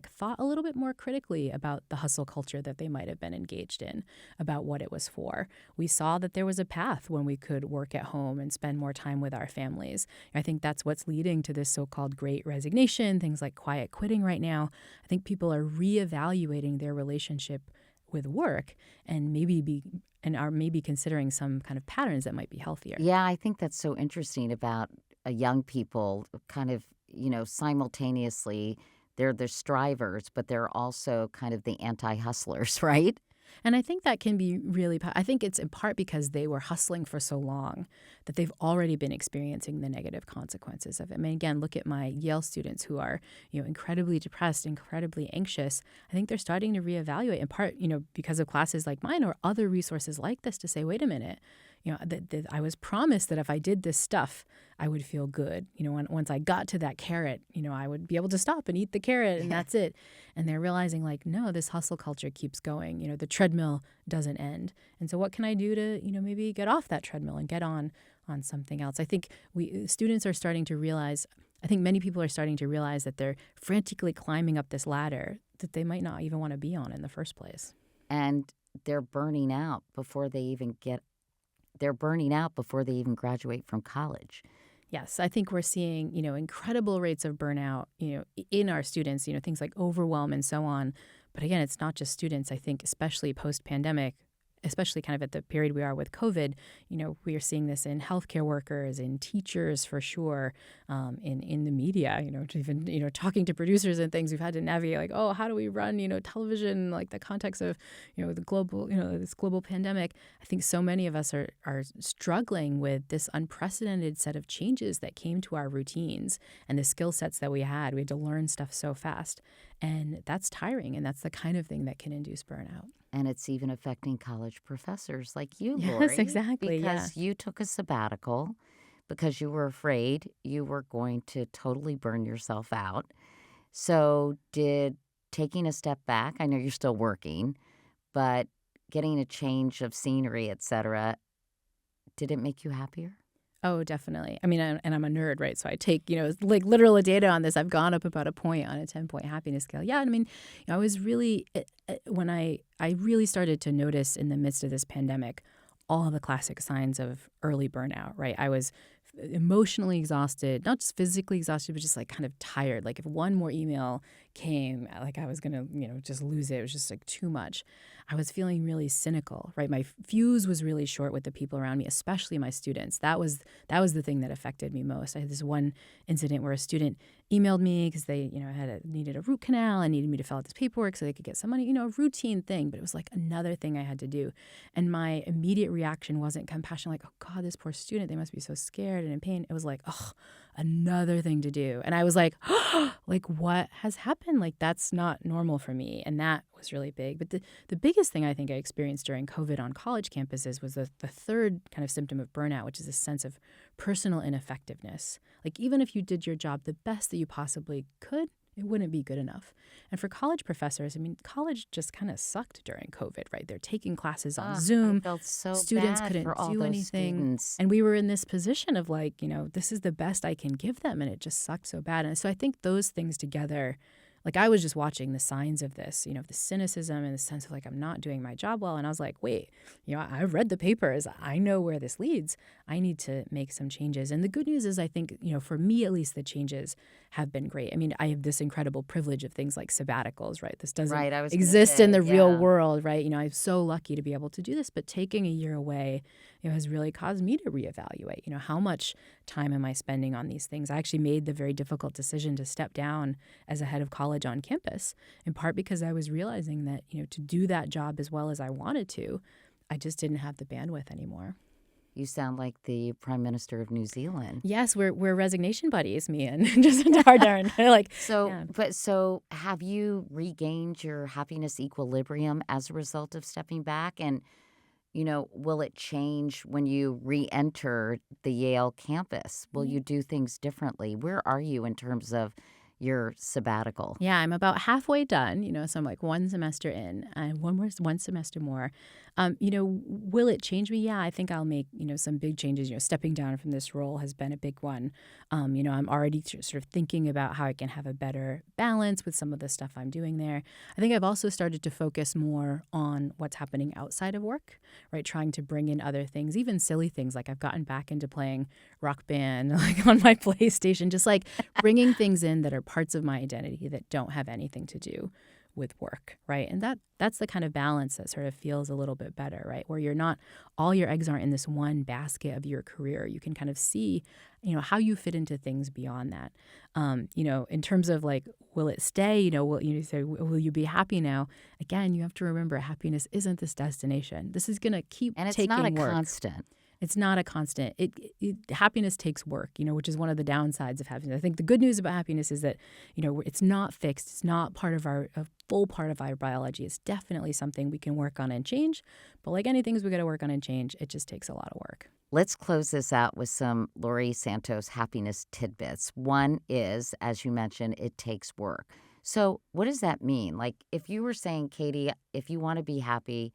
thought a little bit more critically about the hustle culture that they might have been engaged in, about what it was for. We saw that there was a path when we could work at home and spend more time with our families. I think that's what's leading to this so-called great resignation, things like quiet quitting right now. I think people are reevaluating their relationship with work and are maybe considering some kind of patterns that might be healthier. Yeah, I think that's so interesting about young people kind of, simultaneously, they're the strivers, but they're also kind of the anti-hustlers, right? And I think that can be I think it's in part because they were hustling for so long that they've already been experiencing the negative consequences of it. I mean, again, look at my Yale students who are, incredibly depressed, incredibly anxious. I think they're starting to reevaluate in part, because of classes like mine or other resources like this to say, wait a minute, that I was promised that if I did this stuff, I would feel good. Once I got to that carrot, I would be able to stop and eat the carrot and that's it. And they're realizing no, this hustle culture keeps going. The treadmill doesn't end. And so what can I do to, maybe get off that treadmill and get on something else? I think students are starting to realize, I think many people are starting to realize that they're frantically climbing up this ladder that they might not even want to be on in the first place. And they're burning out before they even graduate from college. Yes, I think we're seeing, incredible rates of burnout, in our students, things like overwhelm and so on. But again, it's not just students. I think especially post-pandemic, especially kind of at the period we are with COVID, we are seeing this in healthcare workers, in teachers for sure, in the media, even, talking to producers and things. We've had to navigate how do we run, television, like the context of, the global, this global pandemic. I think so many of us are struggling with this unprecedented set of changes that came to our routines and the skill sets that we had. We had to learn stuff so fast. And that's tiring. And that's the kind of thing that can induce burnout. And it's even affecting college professors like you, Yes, Laurie. exactly. Because you took a sabbatical because you were afraid you were going to totally burn yourself out. So did taking a step back, I know you're still working, but getting a change of scenery, et cetera, did it make you happier? Oh, definitely. I mean, and I'm a nerd, right? So I take, literal data on this. I've gone up about a point on a 10-point happiness scale. Yeah, I mean, I was really, when I really started to notice in the midst of this pandemic, all of the classic signs of early burnout, right? I was emotionally exhausted, not just physically exhausted, but just kind of tired. If one more email came, like I was going to, just lose it. It was just like too much. I was feeling really cynical, right? My fuse was really short with the people around me, especially my students. That was the thing that affected me most. I had this one incident where a student emailed me because they, needed a root canal and needed me to fill out this paperwork so they could get some money, a routine thing, but it was like another thing I had to do. And my immediate reaction wasn't compassion, like, oh God, this poor student, they must be so scared and in pain. It was like, oh, another thing to do. And I was like, oh, like, what has happened? Like, that's not normal for me. And that was really big. But the biggest thing I think I experienced during COVID on college campuses was the third kind of symptom of burnout, which is a sense of personal ineffectiveness. Like, even if you did your job the best that you possibly could, it wouldn't be good enough. And for college professors, college just kind of sucked during COVID, right? They're taking classes on Zoom. I felt so Students bad couldn't for all do those anything. students. And we were in this position of like, this is the best I can give them. And it just sucked so bad. And so I think those things together, like I was just watching the signs of this, the cynicism and the sense of like, I'm not doing my job well. And I was like, wait, I've read the papers. I know where this leads. I need to make some changes. And the good news is I think, for me, at least the changes have been great. I mean, I have this incredible privilege of things like sabbaticals, right? This doesn't Right, I was gonna exist say, in the real yeah. world, right? I'm so lucky to be able to do this, but taking a year away, has really caused me to reevaluate, how much time am I spending on these things? I actually made the very difficult decision to step down as a head of college on campus, in part because I was realizing that, to do that job as well as I wanted to, I just didn't have the bandwidth anymore. You sound like the Prime Minister of New Zealand. Yes, we're resignation buddies, me and just darn. Like, So, yeah. so have you regained your happiness equilibrium as a result of stepping back? And, will it change when you re-enter the Yale campus? Will you do things differently? Where are you in terms of your sabbatical? Yeah, I'm about halfway done, so I'm like one semester in and one semester more. Will it change me? Yeah, I think I'll make, some big changes. Stepping down from this role has been a big one. I'm already sort of thinking about how I can have a better balance with some of the stuff I'm doing there. I think I've also started to focus more on what's happening outside of work, right? Trying to bring in other things, even silly things. Like I've gotten back into playing Rock Band like on my PlayStation, just like bringing things in that are parts of my identity that don't have anything to do with work, right? And that's the kind of balance that sort of feels a little bit better, right? Where you're not, all your eggs aren't in this one basket of your career. You can kind of see, how you fit into things beyond that. In terms of like, will it stay? Will you be happy now? Again, you have to remember happiness isn't this destination. This is going to keep And it's taking not a work. constant. It's not a constant. Happiness takes work, which is one of the downsides of happiness. I think the good news about happiness is that, it's not fixed. It's not a full part of our biology. It's definitely something we can work on and change. But like anything we got to work on and change, it just takes a lot of work. Let's close this out with some Laurie Santos happiness tidbits. One is, as you mentioned, it takes work. So what does that mean? Like if you were saying, Katie, if you want to be happy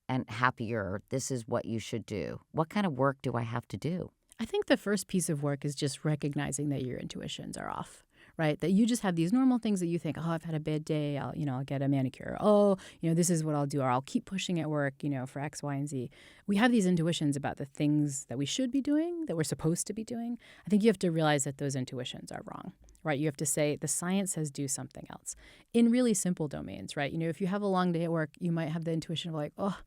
and happier, this is what you should do. What kind of work do I have to do? I think the first piece of work is just recognizing that your intuitions are off, right? That you just have these normal things that you think, oh, I've had a bad day. I'll get a manicure. Oh, this is what I'll do. Or I'll keep pushing at work, for X, Y, and Z. We have these intuitions about the things that we should be doing, that we're supposed to be doing. I think you have to realize that those intuitions are wrong, right? You have to say the science says do something else in really simple domains, right? If you have a long day at work, you might have the intuition of like, oh,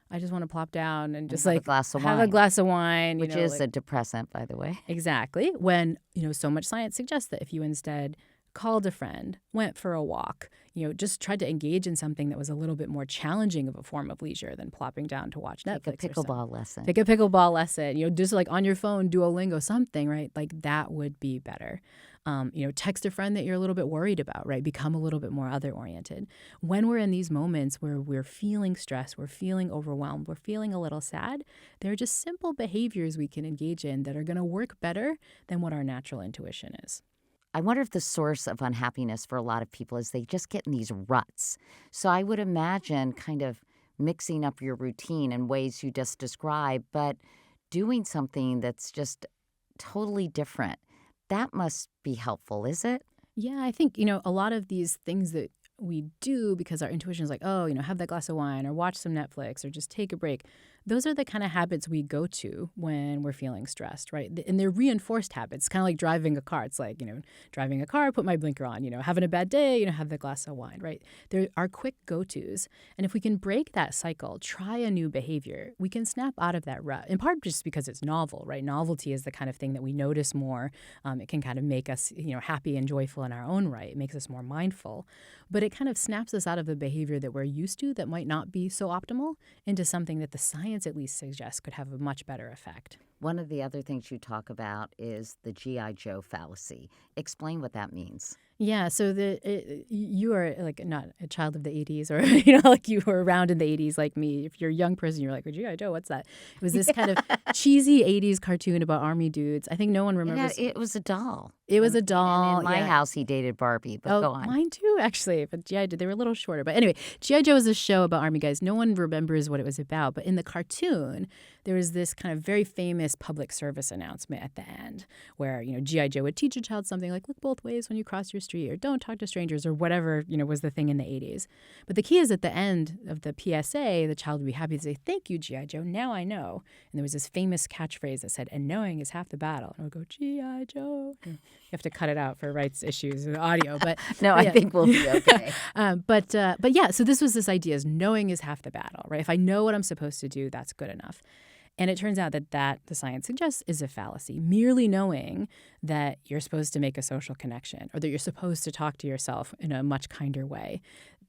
I just want to plop down and just have like a glass of have wine. a glass of wine, Which is a depressant, by the way. Exactly. When, so much science suggests that if you instead called a friend, went for a walk, just tried to engage in something that was a little bit more challenging of a form of leisure than plopping down to watch Netflix. Take a pickleball lesson. Take a pickleball lesson, just like on your phone, Duolingo, something, right? Like that would be better. Text a friend that you're a little bit worried about, right? Become a little bit more other-oriented. When we're in these moments where we're feeling stressed, we're feeling overwhelmed, we're feeling a little sad, there are just simple behaviors we can engage in that are going to work better than what our natural intuition is. I wonder if the source of unhappiness for a lot of people is they just get in these ruts. So I would imagine kind of mixing up your routine in ways you just described, but doing something that's just totally different. That must be helpful, is it? Yeah, I think, a lot of these things that we do because our intuition is like, oh, have that glass of wine or watch some Netflix or just take a break. those are the kind of habits we go to when we're feeling stressed, right? And they're reinforced habits, kind of like driving a car. It's like, driving a car, put my blinker on, having a bad day, have the glass of wine, right? There are quick go-tos. And if we can break that cycle, try a new behavior, we can snap out of that rut, in part just because it's novel, right? Novelty is the kind of thing that we notice more. It can kind of make us, happy and joyful in our own right. It makes us more mindful. But it kind of snaps us out of the behavior that we're used to that might not be so optimal into something that the science at least suggests could have a much better effect. One of the other things you talk about is the G.I. Joe fallacy. Explain what that means. Yeah, so you are like not a child of the 80s or, like you were around in the 80s like me. If you're a young person, you're like, well, G.I. Joe, what's that? It was this kind of cheesy 80s cartoon about army dudes. I think no one remembers. It was a doll. It was a doll. And in my house, he dated Barbie, but go on. Mine too, actually. But G.I. Joe, they were a little shorter. But anyway, G.I. Joe was a show about army guys. No one remembers what it was about. But in the cartoon, there was this kind of very famous public service announcement at the end where, G.I. Joe would teach a child something like, look both ways when you cross your street, or don't talk to strangers, or whatever, was the thing in the 80s. But the key is at the end of the PSA, the child would be happy to say, thank you, G.I. Joe, now I know. And there was this famous catchphrase that said, and knowing is half the battle. And I would go, G.I. Joe. You have to cut it out for rights issues and audio. But no, yeah. I think we'll be okay. But yeah, so this was this idea is knowing is half the battle, right? If I know what I'm supposed to do, that's good enough. And it turns out that the science suggests is a fallacy. Merely knowing that you're supposed to make a social connection or that you're supposed to talk to yourself in a much kinder way,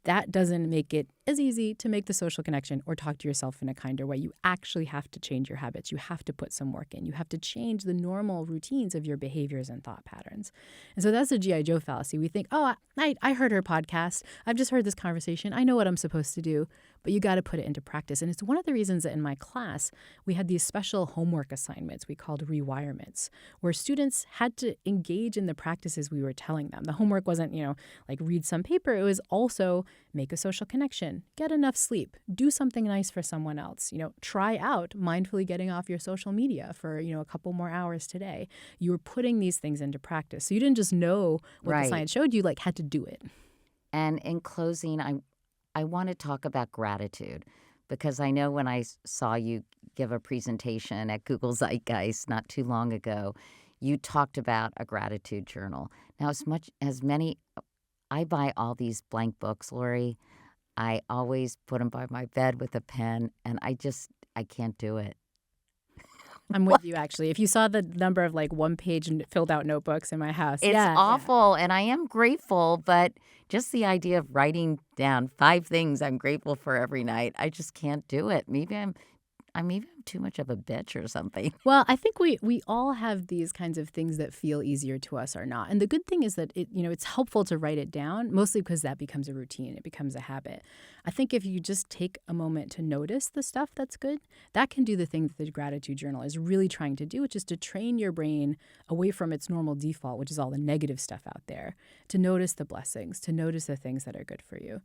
that doesn't make it as easy to make the social connection or talk to yourself in a kinder way. You actually have to change your habits. You have to put some work in. You have to change the normal routines of your behaviors and thought patterns. And so that's the G.I. Joe fallacy. We think, oh, I heard her podcast. I've just heard this conversation. I know what I'm supposed to do. But you got to put it into practice. And it's one of the reasons that in my class, we had these special homework assignments we called rewirements, where students had to engage in the practices we were telling them. The homework wasn't, like read some paper. It was also make a social connection, get enough sleep, do something nice for someone else, try out mindfully getting off your social media for, a couple more hours today. You were putting these things into practice. So you didn't just know what the science showed you, had to do it. And in closing, I want to talk about gratitude because I know when I saw you give a presentation at Google Zeitgeist not too long ago, you talked about a gratitude journal. Now, I buy all these blank books, Laurie. I always put them by my bed with a pen, and I can't do it. I'm with you, actually. If you saw the number of one-page filled out notebooks in my house. It's awful, and I am grateful, but just the idea of writing down 5 things I'm grateful for every night, I just can't do it. Maybe I'm too much of a bitch or something. Well, I think we all have these kinds of things that feel easier to us or not. And the good thing is that it's helpful to write it down, mostly because that becomes a routine. It becomes a habit. I think if you just take a moment to notice the stuff that's good, that can do the thing that the gratitude journal is really trying to do, which is to train your brain away from its normal default, which is all the negative stuff out there, to notice the blessings, to notice the things that are good for you.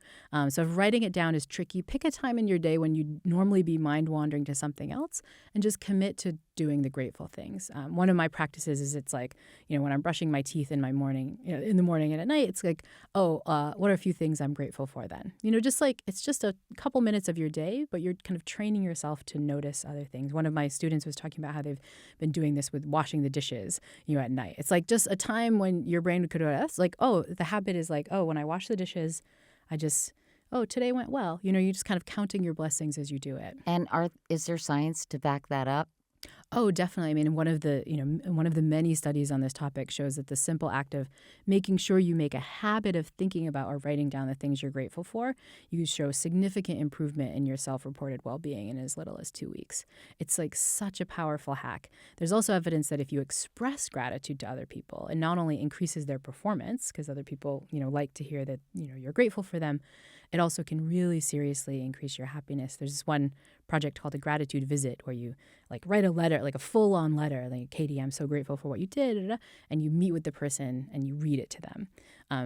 So if writing it down is tricky, pick a time in your day when you'd normally be mind wandering to something else and just commit to doing the grateful things. One of my practices is it's when I'm brushing my teeth in my morning, in the morning and at night, it's what are a few things I'm grateful for then? It's just a couple minutes of your day, but you're kind of training yourself to notice other things. One of my students was talking about how they've been doing this with washing the dishes, at night. It's just a time when your brain could ask, the habit is when I wash the dishes, I just, today went well. You're just kind of counting your blessings as you do it. And is there science to back that up? Oh, definitely. I mean, one of the many studies on this topic shows that the simple act of making sure you make a habit of thinking about or writing down the things you're grateful for, you show significant improvement in your self-reported well-being in as little as 2 weeks. It's such a powerful hack. There's also evidence that if you express gratitude to other people, it not only increases their performance, because other people, like to hear that, you're grateful for them, it also can really seriously increase your happiness. There's this one project called a gratitude visit where you write a letter, a full-on letter, Katie, I'm so grateful for what you did, and you meet with the person and you read it to them.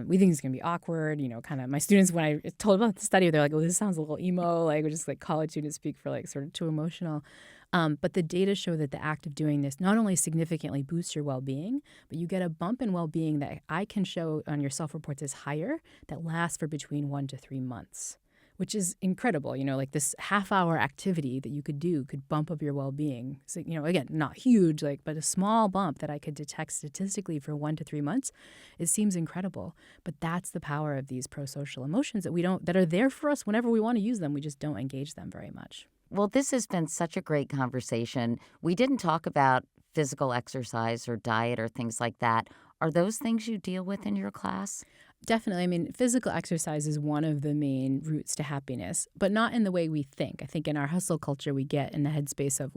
We think it's going to be awkward, kind of my students, when I told about the study, they're oh, this sounds a little emo, we're just college students speak for sort of too emotional. But the data show that the act of doing this not only significantly boosts your well-being, but you get a bump in well-being that I can show on your self-reports is higher that lasts for between 1 to 3 months, which is incredible. Like this half-hour activity that you could do could bump up your well-being. So, again, not huge, but a small bump that I could detect statistically for 1 to 3 months. It seems incredible. But that's the power of these pro-social emotions that are there for us whenever we want to use them. We just don't engage them very much. Well, this has been such a great conversation. We didn't talk about physical exercise or diet or things like that. Are those things you deal with in your class? Definitely. I mean, physical exercise is one of the main routes to happiness, but not in the way we think. I think in our hustle culture, we get in the headspace of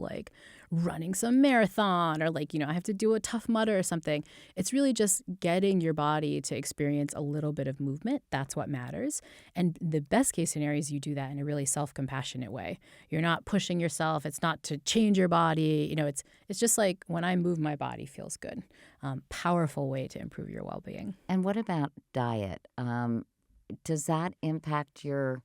running some marathon or I have to do a Tough Mudder or something. It's really just getting your body to experience a little bit of movement. That's what matters. And the best case scenario is you do that in a really self-compassionate way. You're not pushing yourself. It's not to change your body. It's just like when I move, my body feels good. Powerful way to improve your well-being. And what about diet? Does that impact your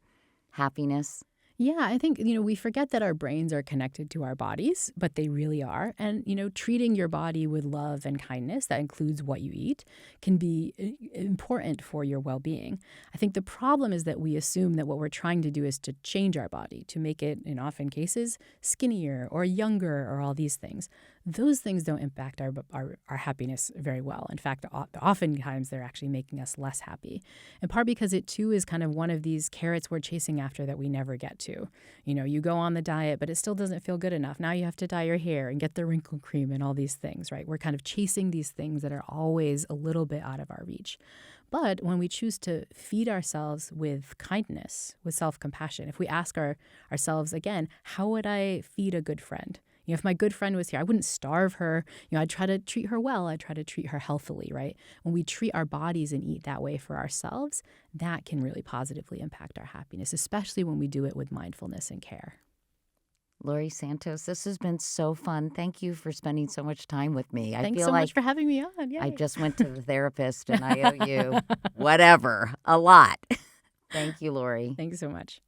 happiness? Yeah, I think, we forget that our brains are connected to our bodies, but they really are. And, treating your body with love and kindness, that includes what you eat, can be important for your well-being. I think the problem is that we assume that what we're trying to do is to change our body, to make it, in often cases, skinnier or younger or all these things. Those things don't impact our happiness very well. In fact, oftentimes they're actually making us less happy. In part because it, too, is kind of one of these carrots we're chasing after that we never get to. You go on the diet, but it still doesn't feel good enough. Now you have to dye your hair and get the wrinkle cream and all these things, right? We're kind of chasing these things that are always a little bit out of our reach. But when we choose to feed ourselves with kindness, with self-compassion, if we ask ourselves again, how would I feed a good friend? If my good friend was here, I wouldn't starve her. I'd try to treat her well. I'd try to treat her healthily, right? When we treat our bodies and eat that way for ourselves, that can really positively impact our happiness, especially when we do it with mindfulness and care. Laurie Santos, this has been so fun. Thank you for spending so much time with me. Thanks so much for having me on. Yay. I just went to the therapist and I owe you whatever, a lot. Thank you, Laurie. Thanks so much.